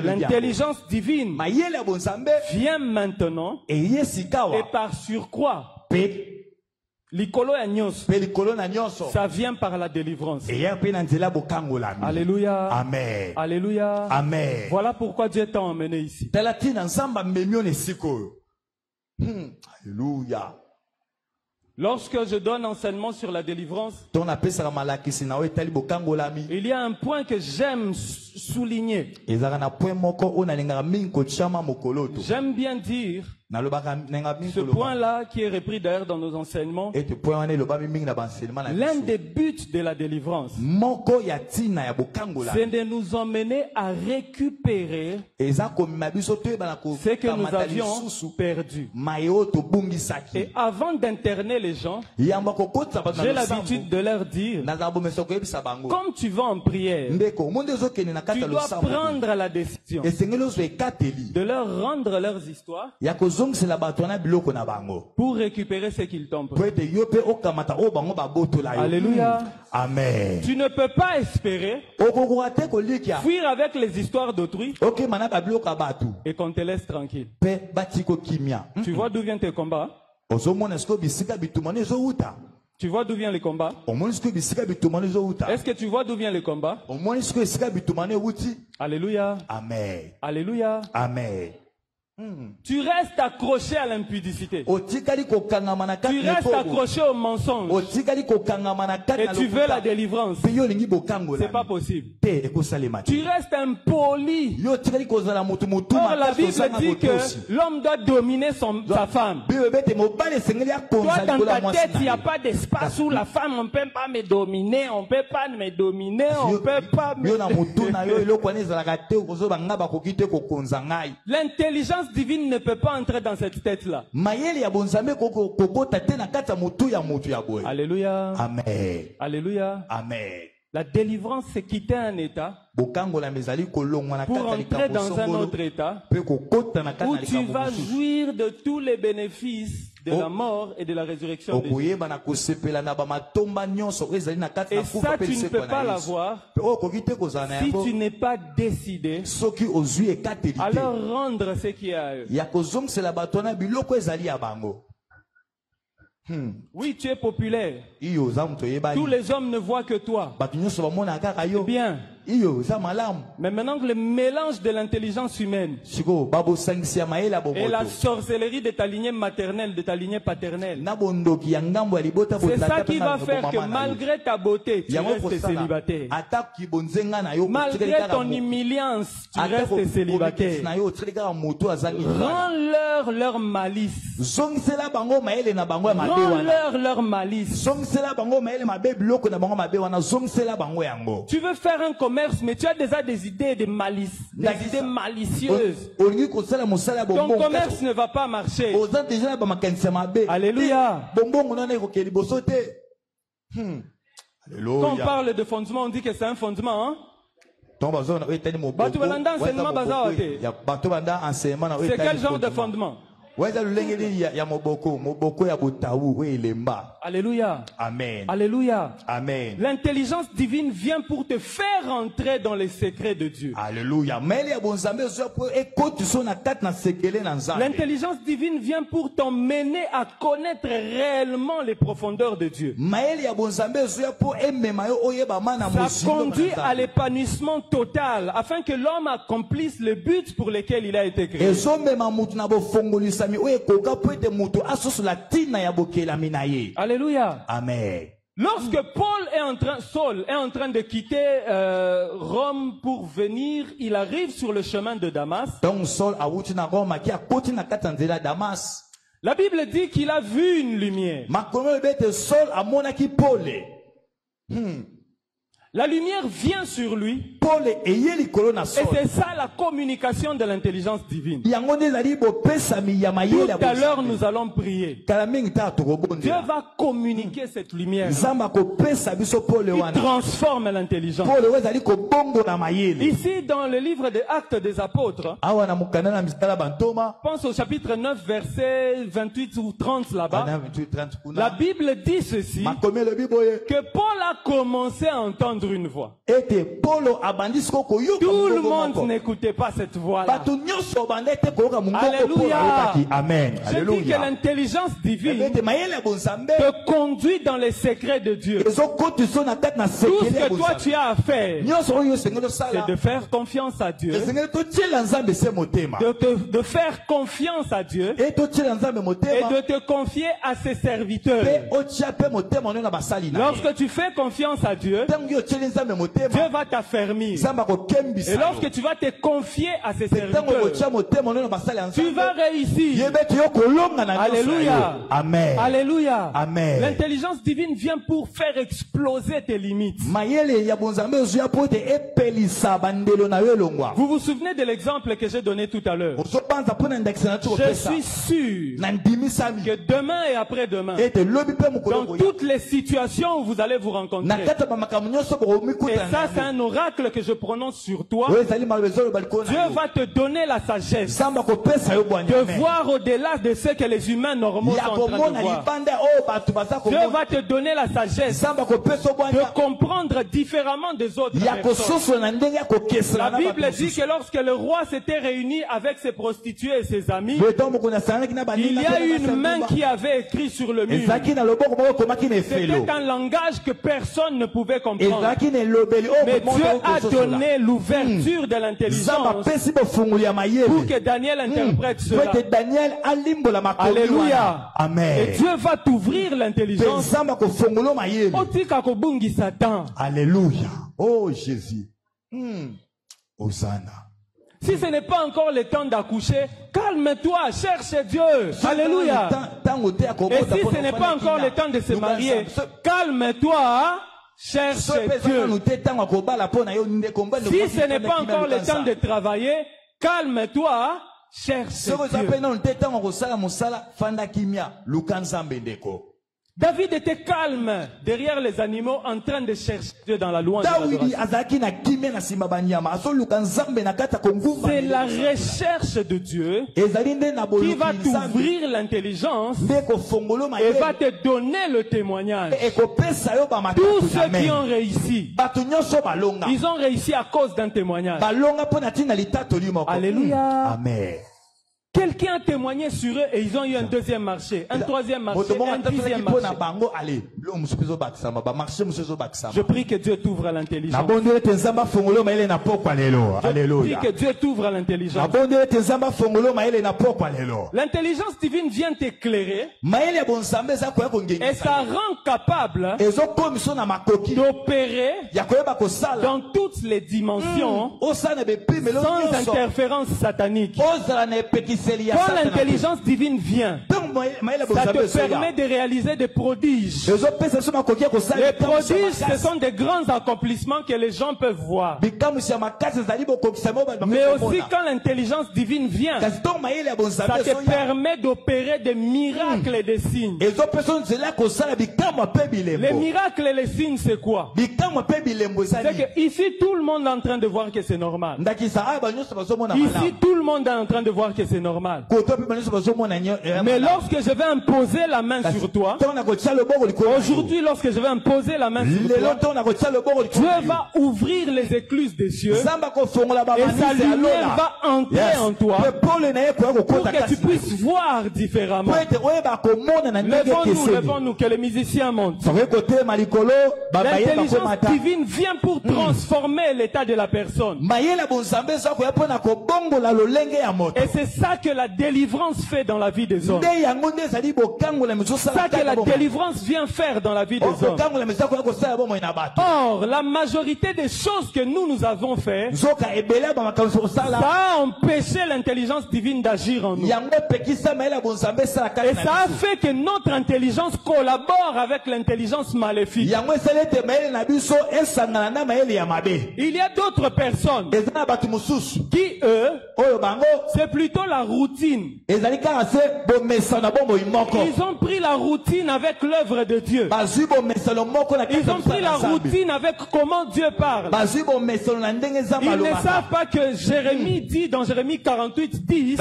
L'intelligence divine vient maintenant et par surcroît. Ça vient par la délivrance. Alléluia. Amen. Alléluia. Amen. Voilà pourquoi Dieu t'a emmené ici. Alléluia. Lorsque je donne enseignement sur la délivrance, il y a un point que j'aime souligner. J'aime bien dire ce point-là qui est repris d'ailleurs dans nos enseignements. L'un des buts de la délivrance, c'est de nous emmener à récupérer ce que nous avions perdu. Et avant d'interner les gens, j'ai l'habitude de leur dire, comme tu vas en prière, tu dois prendre la décision de leur rendre leurs histoires pour récupérer ce qu'ils t'ont pris. Alléluia. Amen. Tu ne peux pas espérer fuir avec les histoires d'autrui et qu'on te laisse tranquille. Tu vois d'où viennent tes combats? Tu vois d'où vient le combat? Est-ce que tu vois d'où vient le combat? Alléluia. Amen. Alléluia. Amen. Tu restes accroché à l'impudicité. Tu Tu restes accroché au mensonge. Et tu veux la délivrance. C'est pas possible. Tu restes impoli. Or, la Bible dit que l'homme doit dominer sa femme. Toi, dans ta tête, il n'y a pas d'espace où la femme, on ne peut pas me dominer, on ne peut pas me dominer, on ne peut pas me... L'intelligence divine ne peut pas entrer dans cette tête-là. Alléluia. Amen. Alléluia. Amen. La délivrance, c'est quitter un état pour entrer dans un autre état où tu vas jouir de tous les bénéfices de la mort et de la résurrection de Jésus. Et ça, tu ne peux pas l'avoir si tu n'es pas décidé alors rendre ce qui est à eux. Oui, tu es populaire. Tous les hommes ne voient que toi. Bien. Mais maintenant que le mélange de l'intelligence humaine et la sorcellerie de ta lignée maternelle, de ta lignée paternelle, c'est ça qui va faire que malgré ta beauté, tu restes célibataire. Malgré ton humiliance, tu restes célibataire. Rends-leur leur malice. Rends-leur leur malice. Tu veux faire un commerce, mais tu as déjà des idées de malice, des idées malicieuses. Ton commerce ne va pas marcher. Alléluia. Quand on parle de fondement, on dit que c'est un fondement. C'est quel genre de fondement? Alléluia. Amen. Alléluia. Amen. L'intelligence divine vient pour te faire entrer dans les secrets de Dieu. Alléluia. L'intelligence divine vient pour t'emmener à connaître réellement les profondeurs de Dieu. Ça conduit à l'épanouissement total afin que l'homme accomplisse le but pour lequel il a été créé. Alléluia. Amen. Lorsque Saul est en train de quitter Rome pour venir, il arrive sur le chemin de Damas. La Bible dit qu'il a vu une lumière. La lumière vient sur lui. Et c'est ça la communication de l'intelligence divine. Tout à l'heure, nous allons prier. Dieu va communiquer cette lumière. Il transforme l'intelligence. Ici, dans le livre des Actes des Apôtres, pense au chapitre 9, verset 28 ou 30 là-bas. La Bible dit ceci, que Paul a commencé à entendre une voix. Tout le monde n'écoutait pas cette voix-là. Alléluia. Amen. Je dis que l'intelligence divine te conduit dans les secrets de Dieu. Tout ce que toi tu as à faire, c'est de faire confiance à Dieu. De faire confiance à Dieu et de te confier à ses serviteurs. Lorsque tu fais confiance à Dieu, Dieu va t'affermir. Et lorsque tu vas te confier à ses serviteurs, tu vas réussir. Alléluia. Amen. Alléluia. Amen. L'intelligence divine vient pour faire exploser tes limites. Vous vous souvenez de l'exemple que j'ai donné tout à l'heure? Je suis sûr que demain et après-demain, dans toutes les situations où vous allez vous rencontrer, et ça c'est un oracle que je prononce sur toi, Dieu va te donner la sagesse de voir au-delà de ce que les humains normaux sont en train de voir. Dieu va te donner la sagesse de comprendre différemment des autres personnes. La Bible dit que lorsque le roi s'était réuni avec ses prostituées et ses amis, il y a eu une main qui avait écrit sur le mur. C'était un langage que personne ne pouvait comprendre. Mais Dieu a a donné l'ouverture de l'intelligence pour que Daniel interprète cela. Alléluia. Amen. Et Dieu va t'ouvrir l'intelligence. Alléluia. Oh Jésus. Hosanna. Si ce n'est pas encore le temps d'accoucher, calme-toi, cherche Dieu. Alléluia. Et si ce n'est pas encore le temps de se marier, calme-toi, cherche Dieu. Si ce n'est pas encore le temps de travailler, calme-toi, cherche Dieu. David était calme derrière les animaux en train de chercher Dieu dans la louange. C'est la recherche de Dieu qui va t'ouvrir l'intelligence et va te donner le témoignage. Tous ceux qui ont réussi, ils ont réussi à cause d'un témoignage. Alléluia. Amen. Quelqu'un a témoigné sur eux et ils ont eu un deuxième marché, un troisième marché, un dixième marché. Je prie que Dieu t'ouvre l'intelligence. Je prie que Dieu t'ouvre l'intelligence. L'intelligence divine vient t'éclairer et ça rend capable d'opérer dans toutes les dimensions sans interférence satanique. Quand l'intelligence divine vient, ça te permet de réaliser des prodiges. Les prodiges, ce sont des grands accomplissements que les gens peuvent voir. Mais aussi quand l'intelligence divine vient, ça te permet d'opérer des miracles et des signes. Les miracles et les signes, c'est quoi? C'est que ici, tout le monde est en train de voir que c'est normal. Ici, tout le monde est en train de voir que c'est normal. Mais lorsque je vais imposer la main sur toi, aujourd'hui, lorsque je vais imposer la main sur toi, Dieu va ouvrir les écluses des cieux et sa lumière va entrer en toi pour que tu puisses voir différemment. Levons-nous, que les musiciens montent. L'intelligence divine vient pour transformer l'état de la personne. Et c'est ça que la délivrance fait dans la vie des hommes. Ça que la délivrance vient faire dans la vie des hommes. Or, la majorité des choses que nous avons fait, ça a empêché l'intelligence divine d'agir en nous. Et ça a fait que notre intelligence collabore avec l'intelligence maléfique. Il y a d'autres personnes qui, eux, c'est plutôt la routine. Ils ont pris la routine avec l'œuvre de Dieu. Ils ont pris la routine avec comment Dieu parle. Ils ne savent pas que Jérémie dit dans Jérémie 48, 10,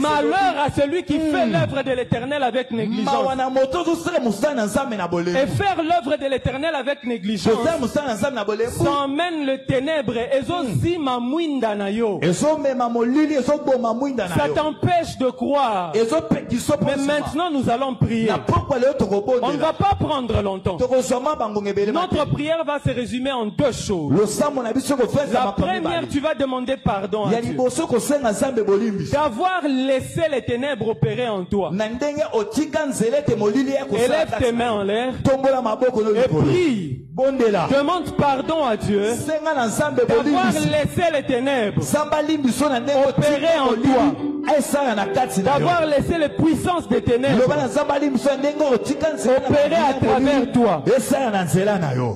malheur à celui qui fait l'œuvre de l'Éternel avec négligence. Et faire l'œuvre de l'Éternel avec négligence, ça emmène le ténèbre. Ça t'empêche de croire. Mais maintenant nous allons prier. On ne va pas prendre longtemps. Notre prière va se résumer en deux choses. La première, tu vas demander pardon à Dieu d'avoir laissé les ténèbres opérer en toi. Élève tes mains en l'air et prie. Demande pardon à Dieu d'avoir laissé les ténèbres opérer en toi, d'avoir laissé les puissances des ténèbres opérer à travers toi.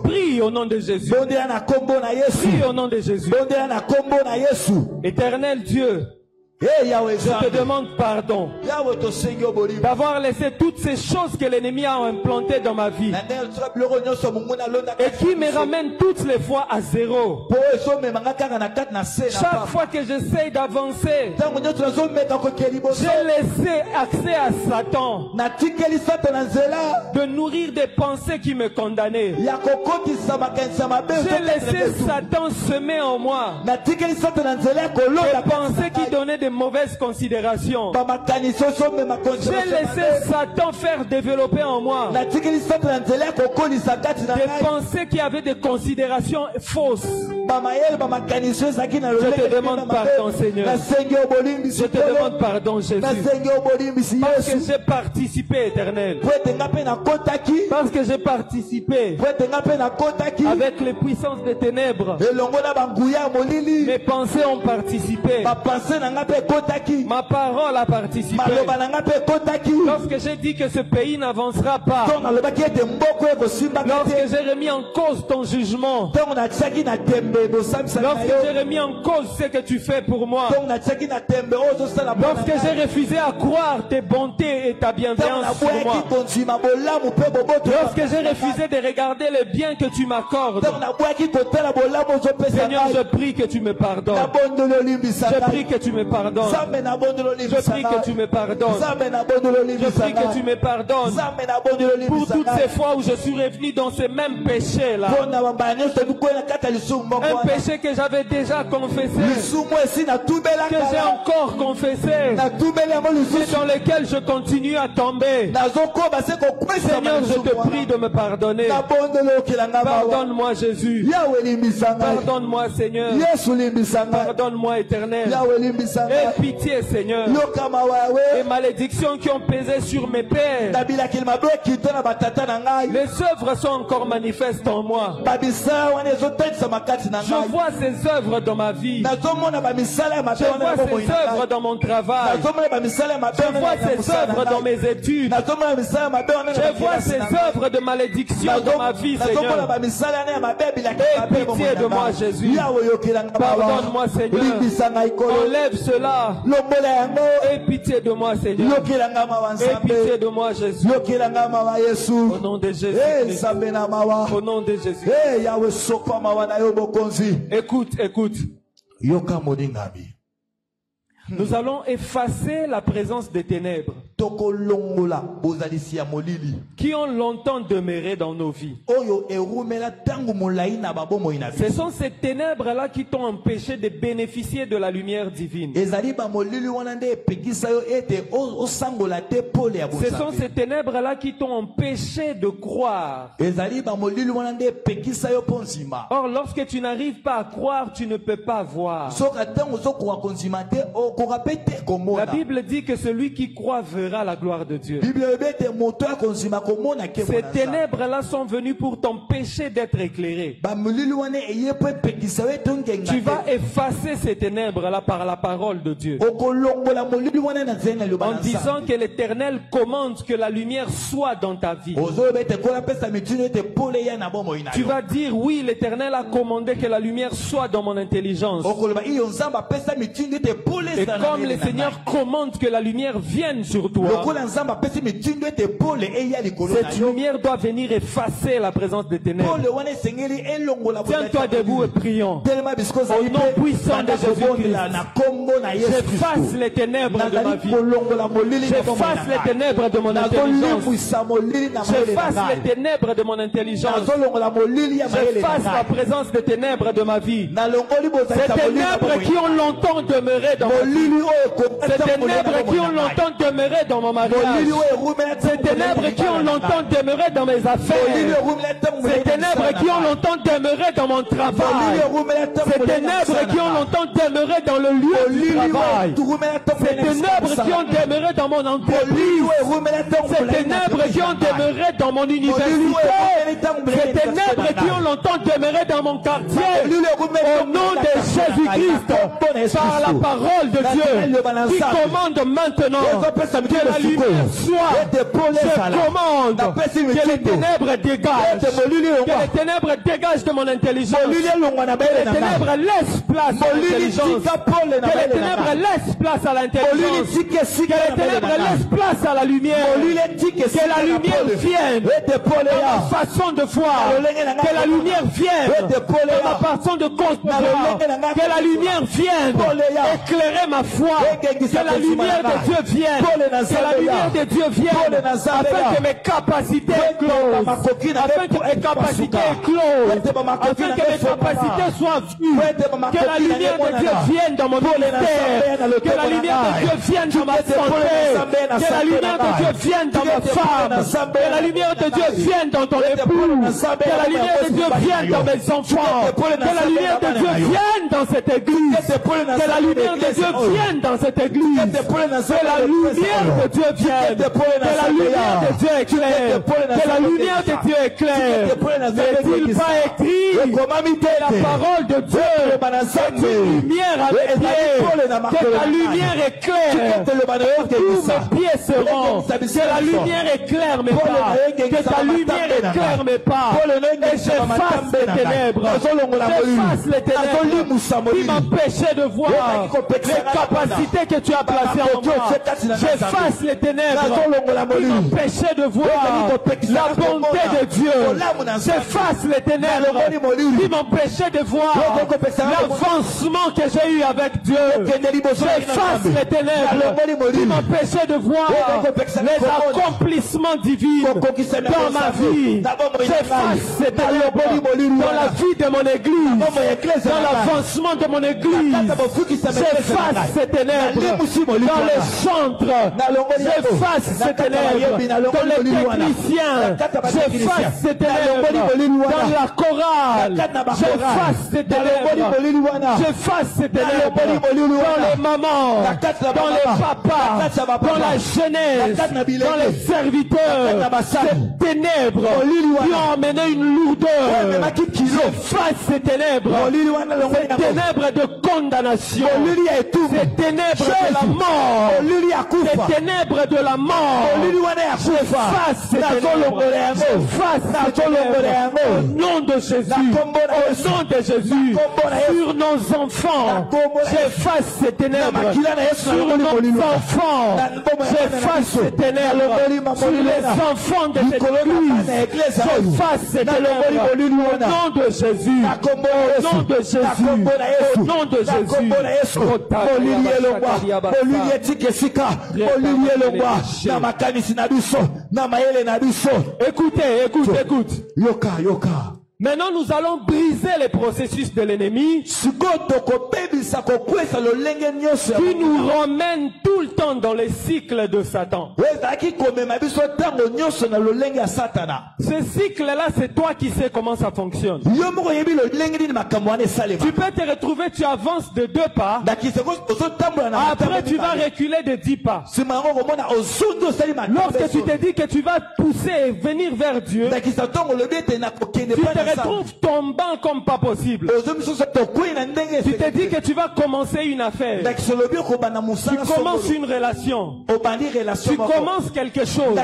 Prie au nom de Jésus. Prie au nom de Jésus. Éternel Dieu, je te demande pardon d'avoir laissé toutes ces choses que l'ennemi a implantées dans ma vie et qui me ramènent toutes les fois à zéro. Chaque fois que j'essaye d'avancer, j'ai laissé accès à Satan de nourrir des pensées qui me condamnaient. J'ai laissé Satan semer en moi des pensées qui donnaient des mauvaises considérations. J'ai laissé Satan faire développer en moi des pensées qui avaient des considérations fausses. Je te demande pardon, Seigneur. Je te demande pardon, Jésus. Parce que j'ai participé, Éternel. Parce que j'ai participé avec les puissances des ténèbres. Mes pensées ont participé. Ma parole a participé. Lorsque j'ai dit que ce pays n'avancera pas, lorsque j'ai remis en cause ton jugement, lorsque j'ai remis en cause ce que tu fais pour moi, lorsque j'ai refusé à croire tes bontés et ta bienveillance pour moi, lorsque j'ai refusé de regarder le bien que tu m'accordes, Seigneur, je prie que tu me pardonnes. Je prie que tu me pardonnes. Je prie que tu me pardonnes. Je prie que tu me pardonnes pour toutes ces fois où je suis revenu dans ces mêmes péchés là. Un péché que j'avais déjà confessé, que j'ai encore confessé, mais dans lequel je continue à tomber. Seigneur, je te prie de me pardonner. Pardonne-moi, Jésus. Pardonne-moi, Seigneur. Pardonne-moi, Éternel. Aie pitié, Seigneur. Les malédictions qui ont pesé sur mes pères, les œuvres sont encore manifestes en moi. Je vois ces œuvres dans ma vie. Je vois ces œuvres dans mon travail. Je vois ces œuvres dans mes études. Je vois ces œuvres de malédiction dans ma vie, Seigneur. Aie pitié de moi, Jésus. Pardonne-moi, Seigneur. Enlève cela. Aie pitié de moi, Seigneur. Aie pitié de moi, Jésus. Au nom de Jésus. Au nom de Jésus. Écoute, écoute. Nous allons effacer la présence des ténèbres qui ont longtemps demeuré dans nos vies. Ce sont ces ténèbres-là qui t'ont empêché de bénéficier de la lumière divine. Ce sont ces ténèbres-là qui t'ont empêché de croire. Or, lorsque tu n'arrives pas à croire, tu ne peux pas voir. La Bible dit que celui qui croit verra la gloire de Dieu. Ces ténèbres-là sont venues pour t'empêcher d'être éclairé. Tu vas effacer ces ténèbres-là par la parole de Dieu. En disant que l'Éternel commande que la lumière soit dans ta vie. Tu vas dire, oui, l'Éternel a commandé que la lumière soit dans mon intelligence. Et comme le Seigneur commande que la lumière vienne sur toi, cette lumière doit venir effacer la présence des ténèbres. Tiens-toi debout et prions. Au nom puissant de Jésus-Christ, j'efface les ténèbres de ma vie. J'efface les ténèbres de mon intelligence. J'efface les ténèbres de mon intelligence. J'efface la présence des ténèbres de ma vie. Ces ténèbres qui ont longtemps demeuré dans ma vie. Ces ténèbres qui ont longtemps demeuré dans mon mariage. Ces ténèbres qui ont longtemps demeuré dans mes affaires. Ces ténèbres qui ont longtemps demeuré dans mon travail. Ces ténèbres qui ont longtemps demeuré dans le lieu du travail. Ces ténèbres qui ont demeuré dans mon entreprise. Ces ténèbres qui ont demeuré dans mon université. Ces ténèbres qui ont longtemps demeuré dans mon quartier. Au nom de Jésus-Christ, par la parole de Dieu, qui commande maintenant que la lumière soit. Je commande que les ténèbres dégagent. Que les ténèbres dégagent de mon intelligence. Que les ténèbres laissent place à l'intelligence. Que les ténèbres laissent place à l'intelligence. Que les ténèbres laissent place à la lumière. Que la lumière vienne dans ma façon de voir. Que la lumière vienne dans ma façon de concevoir. Que la lumière vienne éclairer ma foi. Que la lumière de Dieu vienne la lumière de Dieu vienne, afin que mes capacités éclosent, afin que mes capacités éclosent, afin que mes capacités soient vues, que la lumière de Dieu vienne dans mon ministère, que la lumière de Dieu vienne dans ma santé, que la lumière de Dieu vienne dans ma femme, que la lumière de Dieu vienne dans ton épouse, que la lumière de Dieu vienne dans mes enfants, que la lumière de Dieu vienne dans cette église, que la lumière de Dieu vienne dans cette église, que la lumière de Dieu vienne, que la lumière de Dieu éclaire, que la lumière de Dieu éclaire. N'est-il pas écrit que la parole de Dieu est une lumière à mes pieds, que la lumière éclaire, tous mes pieds seront, que la lumière éclaire mes pas, que ta lumière éclaire mes pas, et j'efface les ténèbres, j'efface les ténèbres qui m'empêchaient de voir les capacités que tu as placées en moi, j'efface les ténèbres qui m'empêchaient de voir la bonté de Dieu, j'efface les ténèbres qui m'empêchaient de voir l'avancement que j'ai eu avec Dieu, j'efface les ténèbres qui m'empêchaient de voir les accomplissements divins dans ma vie, j'efface ces ténèbres dans la vie de mon église, dans l'avancement de mon église, j'efface ces ténèbres dans les centres, j'efface ces ténèbres dans les techniciens, j'efface ces ténèbres dans la chorale, j'efface ces ténèbres, j'efface ces ténèbres dans les mamans, dans les papas, dans la jeunesse, dans les serviteurs, ces ténèbres qui ont amené une lourdeur, j'efface ces ténèbres de condamnation, ces ténèbres de la mort, ces ténèbres de la mort, j'efface ces ténèbres, j'efface ces ténèbres au nom de Jésus, au nom de Jésus, sur nos enfants, j'efface ces ténèbres sur nos enfants, j'efface ces ténèbres sur les enfants de cette église, j'efface ces ténèbres au nom de Jésus, au nom de Jésus, au nom de Jésus. Écoute. Maintenant, nous allons briser les processus de l'ennemi qui nous ramène tout le temps dans les cycles de Satan. Ce cycle-là, c'est toi qui sais comment ça fonctionne. Tu peux te retrouver, tu avances de 2 pas. Après, tu vas reculer de 10 pas. Lorsque tu te dis que tu vas pousser et venir vers Dieu, tu te retrouves tombant comme pas possible. Tu te dis que tu vas commencer une affaire. Tu commences une relation. Tu commences quelque chose.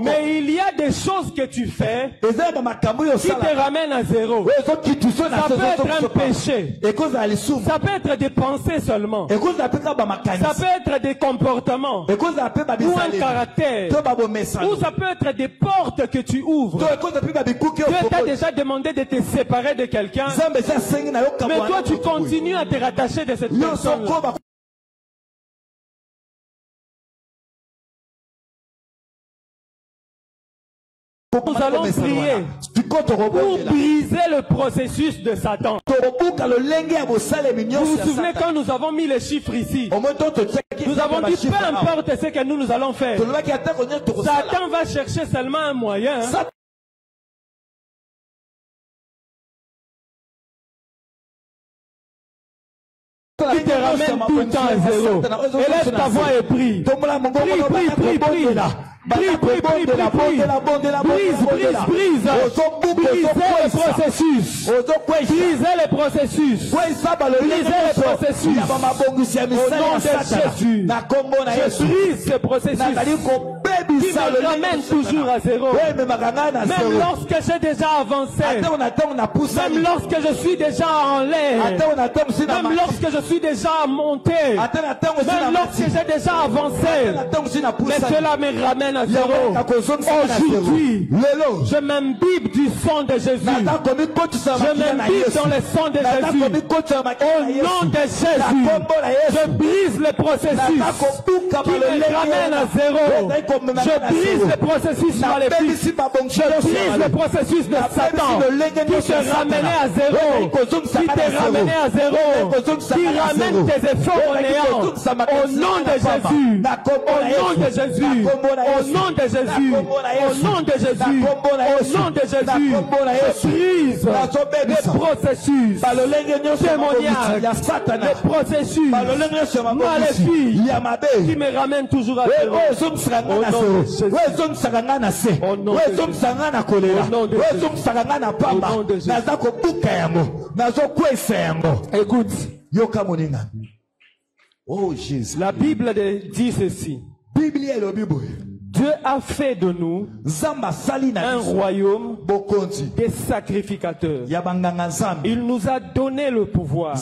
Mais il y a des choses que tu fais qui te ramènent à zéro. Ça peut être un péché. Ça peut être des pensées seulement. Ça peut être des comportements. Ou un caractère. Ou ça peut être des portes que tu ouvres. Dieu t'a déjà demandé de te séparer de quelqu'un. Mais toi tu continues à te rattacher de cette personne. Nous allons prier pour briser le processus de Satan. Vous vous souvenez quand nous avons mis les chiffres ici? Nous avons dit peu importe ce que nous allons faire. Satan va chercher seulement un moyen. Qui te ramène tout le temps à zéro. Élève ta voix et prie. Prie. Brise les processus. Brisez les processus. Au nom de Jésus. Je brise ces processus. qui me ramène toujours à zéro. Même lorsque j'ai déjà avancé, même lorsque je suis déjà en l'air, même lorsque je suis déjà monté, même lorsque j'ai déjà avancé, mais cela me ramène à zéro. Aujourd'hui, je m'imbibe du sang de Jésus. Je m'imbibe dans le sang de Jésus. Au nom de Jésus, je brise le processus qui me ramène à zéro. Je brise le processus maléfique. Je brise le processus de Satan qui te ramenait à zéro, qui te ramenait à zéro, qui ramène tes efforts au néant. Au nom de Jésus, au nom de Jésus, au nom de Jésus, au nom de Jésus, au nom de Jésus, je brise les processus démoniaques, les processus maléfiques qui me ramènent toujours à zéro. Au nom de Jésus. Au nom de Jésus. Écoute. Oh Jésus. La Bible dit ceci. Dieu a fait de nous un royaume des sacrificateurs. Il nous a donné le pouvoir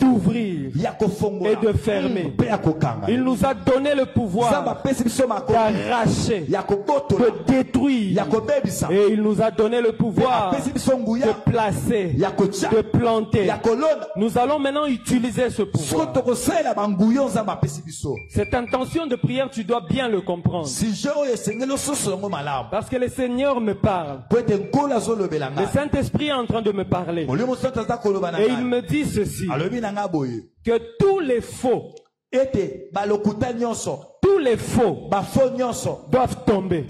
d'ouvrir et de fermer. Il nous a donné le pouvoir d'arracher, de détruire. Et il nous a donné le pouvoir de placer, de planter. Nous allons maintenant utiliser ce pouvoir. Cette intention de prière, tu dois bien le comprendre. Parce que le Seigneur me parle. Le Saint-Esprit est en train de me parler. Et il me dit ceci. Que tous les faux doivent tomber.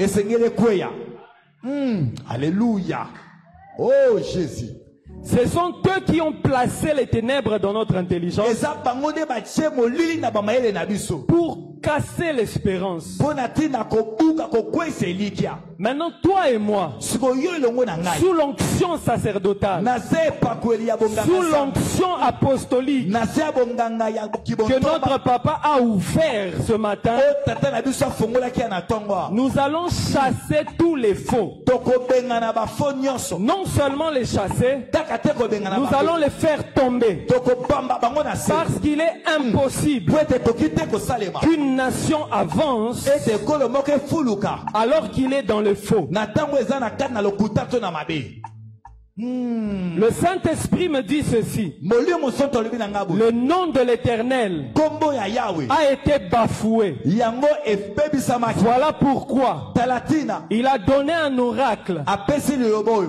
Alléluia. Oh Jésus. Ce sont eux qui ont placé les ténèbres dans notre intelligence pour casser l'espérance. Maintenant, toi et moi, sous l'onction sacerdotale, sous l'onction apostolique que notre papa a ouvert ce matin, nous allons chasser tous les faux. Non seulement les chasser, nous allons les faire tomber. Parce qu'il est impossible qu'une nation avance alors qu'il est dans le faux. Le Saint-Esprit me dit ceci. Le nom de l'Éternel a été bafoué. Voilà pourquoi il a donné un oracle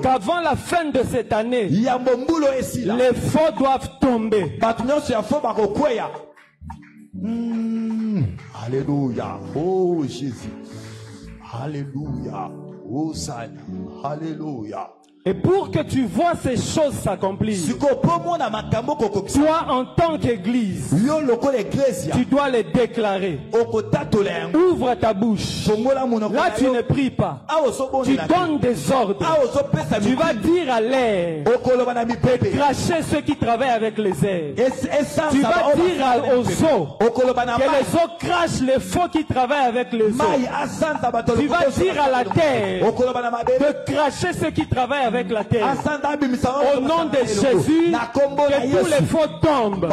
qu'avant la fin de cette année, les faux doivent tomber. Alléluia. Oh Jésus. Alléluia. Oh Seigneur. Alléluia. Et pour que tu vois ces choses s'accomplir, toi en tant qu'église, tu dois les déclarer. Ouvre ta bouche. Là tu ne pries pas. Tu donnes des ordres. Tu vas dire à l'air de cracher ceux qui travaillent avec les airs. Tu vas dire aux eaux que les eaux crachent les faux qui travaillent avec les eaux. Tu vas dire à la terre de cracher ceux qui travaillent avec la terre. Au nom de Jésus, que tous les faux tombent.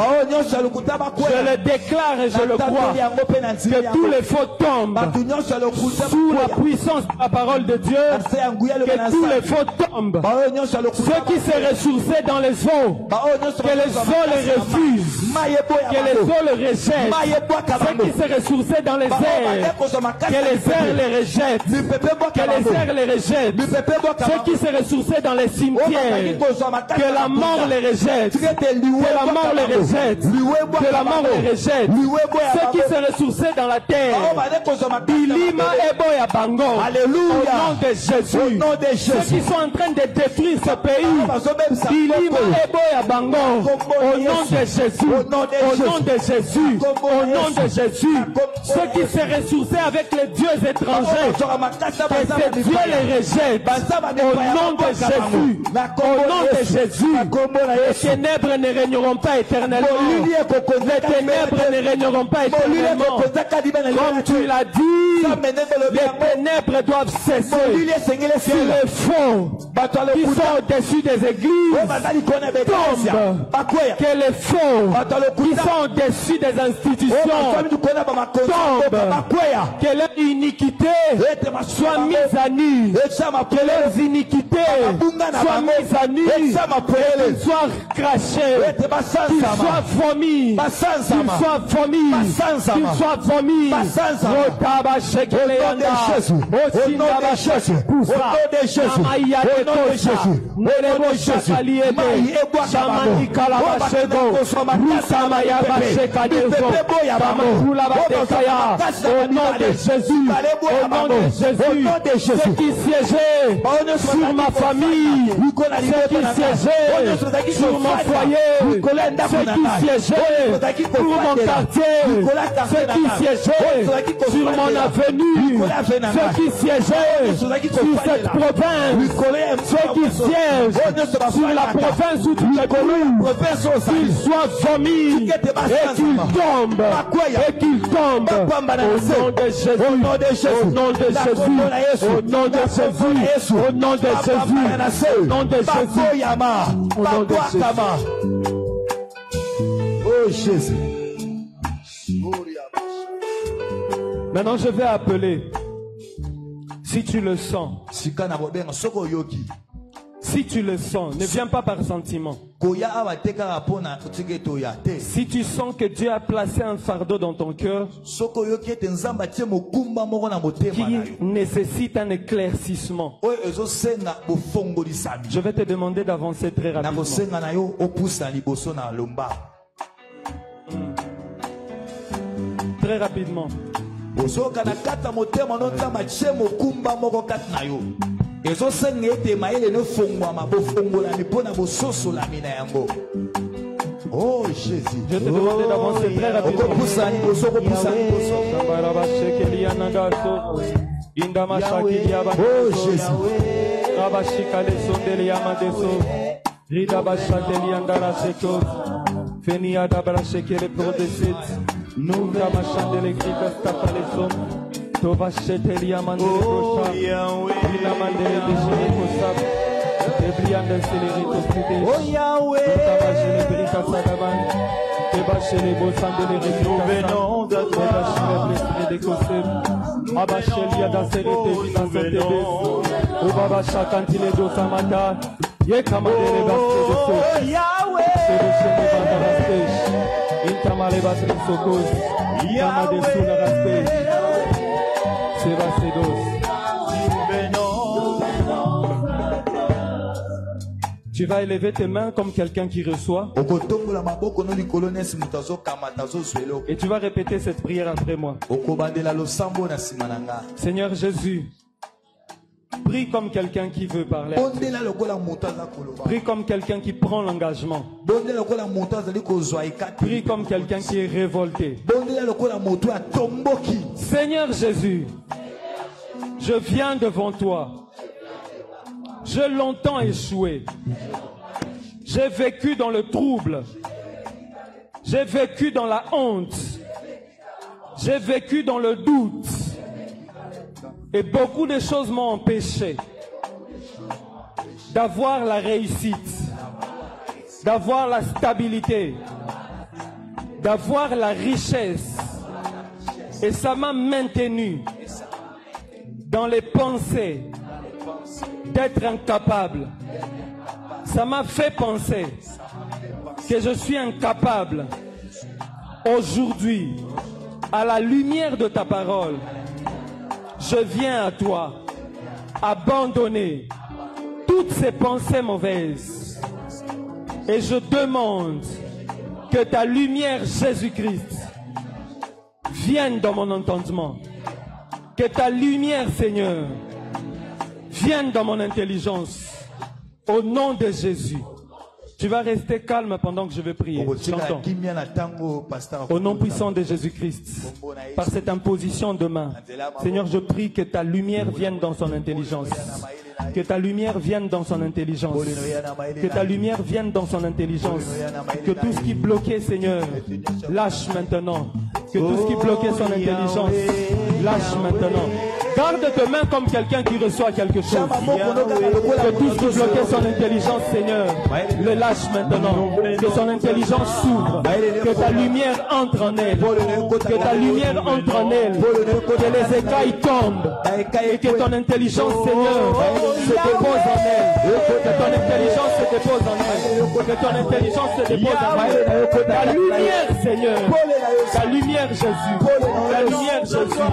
Je le déclare et je le crois. Que tous les faux tombent sous la puissance de la parole de Dieu. Que tous les faux tombent. Ceux qui se ressourçaient dans les eaux, que les eaux les refusent, que les eaux les rejettent. Ceux qui se ressourçaient dans les airs, que les airs les rejettent. Que les airs les rejettent. Ceux qui se ressourçaient dans les cimetières, que la mort les rejette, que la mort les rejette, que la mort les rejette. Ceux qui se ressourçaient dans la terre, Bilima et Boya Bango, au nom de Jésus. Ceux qui sont en train de détruire ce pays, Bilima et Boya Bango, au nom de Jésus, au nom de Jésus, au nom de Jésus. Ceux qui se ressourçaient avec les dieux étrangers, que ces dieux les rejettent, au nom de Jésus. Au nom de Jésus, les ténèbres ne régneront pas éternellement. Les ténèbres ne régneront pas éternellement. Comme tu l'as dit, les ténèbres doivent cesser. Que les faux qui sont au-dessus des églises tombent. Que les faux qui sont au-dessus des institutions tombent. Que leur iniquité soit mise à nu. Que leurs iniquités soient mises à nu. Qu'ils soient crachés. Qu'ils soient vomis. Qu'ils soient vomis. Qu'ils soient vomis. Au nom de Jésus. Ceux qui siégeaient sur ma famille, ceux qui siégeaient sur mon foyer, ceux qui siégeaient pour mon quartier, ceux qui siégeaient sur mon avenue, ceux qui siégeaient sur cette province, ceux qui siègent sur la province où tu es connu, qu'ils soient vomis et qu'ils tombent, au nom de Jésus, au nom de Jésus, au nom de Jésus, au nom de Jésus, au nom de Jésus, au nom de Jésus. Oh Jésus. Maintenant, je vais appeler. Si tu le sens, si tu le sens, ne viens pas par sentiment. Si tu sens que Dieu a placé un fardeau dans ton cœur qui nécessite un éclaircissement, je vais te demander d'avancer très rapidement. Très rapidement. Oh Jésus. Je te demande d'avancer très rapidement. Tova shetelia mandele kosha, ila mandele deshele kosab, ebrianda selerito fidesh, tova shele berika sadaban, teva shele bosandele rebrika sam, teva shele blestre de koseb, aba shelia da serete vita sentebes, ubaba shakantile dosamata, ye kamadele baste de so, sebe shele banda rastesh, intamale batre sokos, kamade sula rastesh. Tu vas élever tes mains comme quelqu'un qui reçoit. Et tu vas répéter cette prière après moi. Seigneur Jésus, prie comme quelqu'un qui veut parler. Prie comme quelqu'un qui prend l'engagement. Prie comme quelqu'un qui est révolté. Seigneur Jésus, je viens devant toi. J'ai longtemps échoué. J'ai vécu dans le trouble. J'ai vécu dans la honte. J'ai vécu dans le doute. Et beaucoup de choses m'ont empêché d'avoir la réussite, d'avoir la stabilité, d'avoir la richesse. Et ça m'a maintenu dans les pensées d'être incapable. Ça m'a fait penser que je suis incapable. Aujourd'hui, à la lumière de ta parole, je viens à toi abandonner toutes ces pensées mauvaises. Et je demande que ta lumière, Jésus-Christ, vienne dans mon entendement. Que ta lumière, Seigneur, vienne dans mon intelligence. Au nom de Jésus. Tu vas rester calme pendant que je vais prier. J'entends. Au nom puissant de Jésus-Christ, par cette imposition de main, Seigneur, je prie que ta lumière vienne dans son intelligence. Que ta lumière vienne dans son intelligence. Que ta lumière vienne dans son intelligence. Que tout ce qui bloquait, Seigneur, lâche maintenant. Que tout ce qui bloquait son intelligence, Lâche maintenant. Garde tes mains comme quelqu'un qui reçoit quelque chose. Que tout ce qui bloquait son intelligence, Seigneur, le lâche maintenant. Que son intelligence s'ouvre. Que ta lumière entre en elle. Que ta lumière entre en elle. Que les écailles tombent. Et que ton intelligence, Seigneur, se dépose en elle. Que ton intelligence se dépose en elle. Que ton intelligence se dépose en elle. Ta lumière, Seigneur. Ta lumière, Jésus. Ta lumière, Jésus.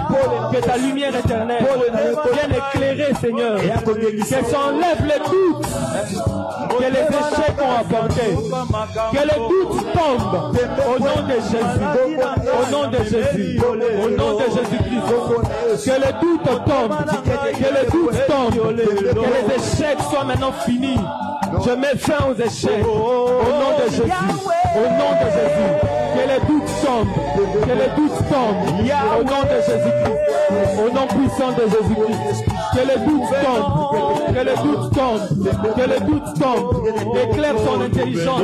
Que ta lumière éternelle vienne éclairer, Seigneur. Que s'enlève les doutes que les échecs ont apportés. Que les doutes tombent au nom de Jésus. Au nom de Jésus. Au nom de Jésus-Christ. Que les doutes tombent. Que les doutes tombent. Que les échecs soient maintenant finis. Je mets fin aux échecs. Au nom de Jésus. Au nom de Jésus. Que les doutes tombent. Que les doutes tombent. Au nom de Jésus-Christ. Au nom puissant de Jésus-Christ. Que les doutes tombent. Que les doutes tombent. Que les doutes tombent. Éclaire son intelligence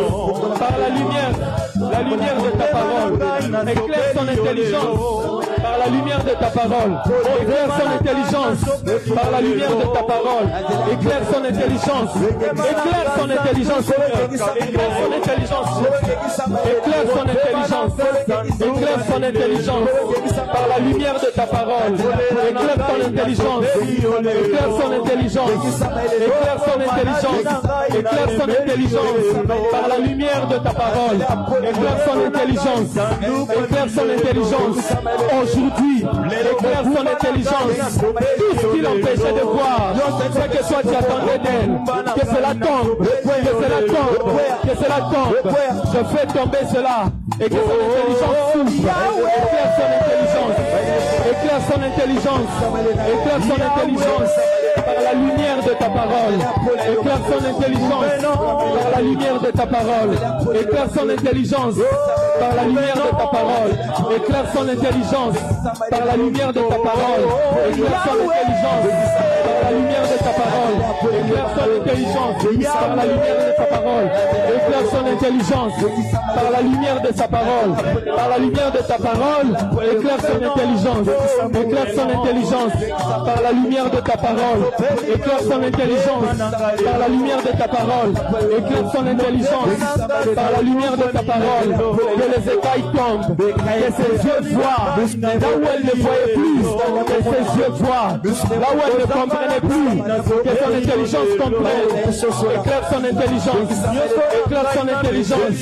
par la lumière de ta parole. Éclaire son intelligence par la lumière de ta parole. Éclaire son intelligence par la lumière de ta parole. Éclaire son intelligence. Éclaire son intelligence. Éclaire son intelligence. Éclaire son intelligence. Éclaire son intelligence par la lumière de ta parole. Éclaire ton intelligence. Éclaire son intelligence. Éclaire son intelligence. Éclaire son intelligence par la lumière de ta parole. Éclaire son intelligence. Éclaire son intelligence. Aujourd'hui, éclaire son intelligence. Tout ce qui l'empêchait de voir, c'est que toi tu attendais d'elle. Que cela tombe. Que cela tombe. Que cela tombe. Je fais tomber cela. Et que son intelligence s'ouvre. Éclaire son intelligence. Éclaire son intelligence. Éclaire son intelligence par la lumière de ta parole. Éclaire son intelligence par la lumière de ta parole. Éclaire son intelligence par la lumière de ta parole. Éclaire son intelligence par la lumière de ta parole. Éclaire son intelligence par la lumière de ta parole. Éclaire son intelligence par la lumière de ta parole. Éclaire son intelligence par la lumière de sa parole. Par la lumière de ta parole, éclaire son intelligence. Éclaire son intelligence par la lumière de ta parole. Éclaire son intelligence par la lumière de ta parole. Éclaire son intelligence par la lumière de ta parole. Que les écailles tombent. Que ses yeux voient là où elle ne voyait plus. Que ses yeux voient là où elle ne comprenait plus. Que son intelligence comprenne. Éclaire son intelligence. Éclaire son intelligence.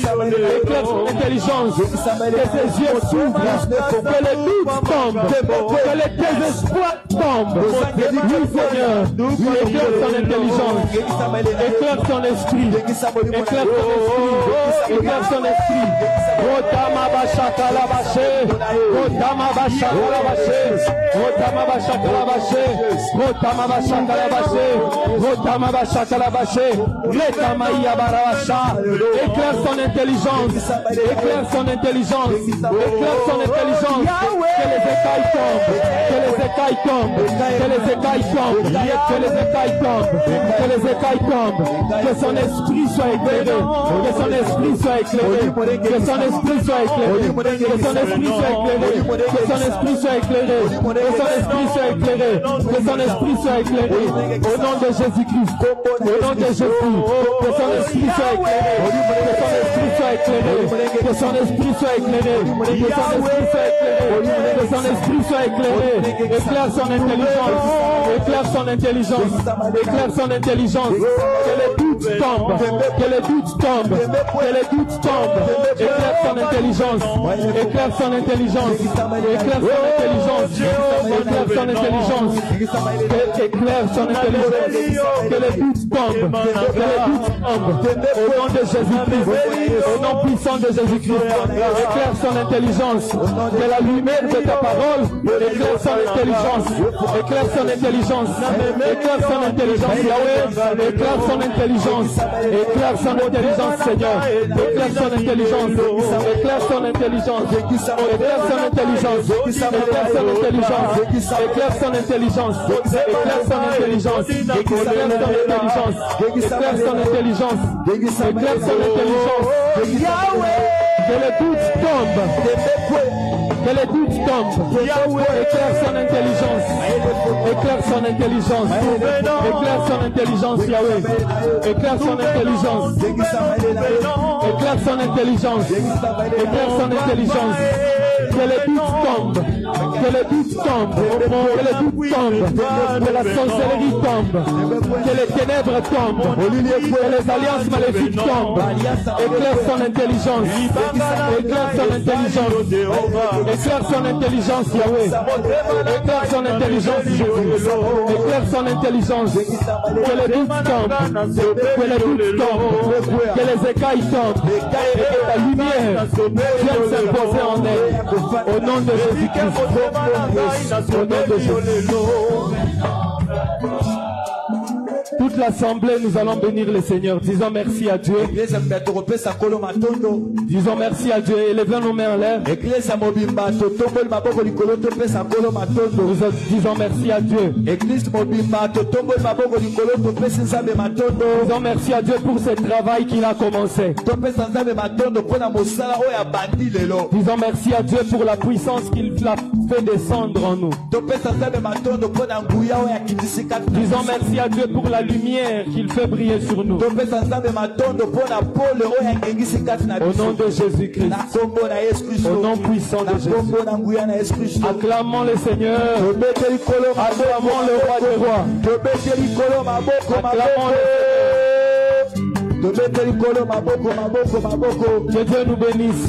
Éclaire son intelligence. Que ses yeux s'ouvrent. Que les doutes tombent. Que les désespoirs tombent. Oui, Seigneur. Éclaire son intelligence. Éclaire son esprit. Éclaire son esprit. Éclaire son esprit. Rotama bashaka la baché. Rotama bashaka la baché. Rotama bashaka la baché. Rotama bashaka la baché. Rotama bashaka la baché. Retama yabarasha. Éclaire son intelligence. Éclaire son intelligence. Éclaire son intelligence. Que les écailles tombent. Que les écailles tombent. Que les écailles tombent. Que les écailles tombent. Que les écailles tombent. Que son esprit soit éclairé. Que son esprit soit éclairé. Que son esprit soit éclairé. Que son esprit soit éclairé. Que son esprit soit éclairé. Que son esprit soit éclairé. Que son esprit soit éclairé. Au nom de Jésus-Christ. Au nom de Jésus. Que son esprit soit éclairé. Que son esprit soit éclairé. Que son esprit soit éclairé. Que son esprit soit éclairé. Que son esprit soit éclairé. Éclaire son intelligence. Éclaire son intelligence. Éclaire son intelligence. Que les doutes tombent. Que les doutes tombent. Que les doutes tombent. Éclaire son intelligence. Éclaire son intelligence. Éclaire son intelligence. Éclaire son intelligence. Éclaire son intelligence. Que les doutes tombent. Que les doutes tombent. Au nom de Jésus-Christ. Au nom puissant de Jésus-Christ. Éclaire son intelligence. Que la lumière de ta parole éclaire son intelligence. Éclaire son intelligence. Éclaire son intelligence, Yahweh. Éclaire son intelligence. Éclaire son intelligence, Seigneur. Éclaire son intelligence. Éclaire son intelligence. Éclaire son intelligence. Éclaire son intelligence. Éclaire son intelligence. Éclaire son intelligence. Éclaire son intelligence. Éclaire son intelligence. Éclaire son intelligence. Yahweh. Que les doutes tombent. Que les doutes tombent. Éclaire son intelligence. Éclaire son intelligence. Éclaire son intelligence, Yahweh. Éclaire son intelligence. Éclaire son intelligence. Éclaire son intelligence. Que les doutes tombent. Que les doutes tombent. Que les doutes tombent. Que la sorcellerie tombe. Que les ténèbres tombent. Que les alliances maléfiques tombent. Éclaire son intelligence. Éclaire son intelligence. Éclaire son intelligence, Yahweh. Éclaire son intelligence, Jésus. Éclaire son intelligence. Que les doutes tombent. Que les doutes tombent. Que les écailles tombent. Et que ta lumière vienne s'imposer en elle. Au nom de Jésus-Christ. Au nom de Jésus. Toute l'assemblée, nous allons bénir le Seigneur. Disons merci à Dieu. Disons merci à Dieu. Élevons nos mains en l'air. Nous disons merci à Dieu. Disons merci à Dieu pour ce travail qu'il a commencé. Disons merci à Dieu pour la puissance qu'il a fait descendre en nous. Disons merci à Dieu pour la lumière qu'il fait briller sur nous. Au nom de Jésus-Christ. Au nom puissant de Jésus. Acclamons le Seigneur. Acclamons le roi des rois. Acclamons le Seigneur. Que Dieu nous bénisse.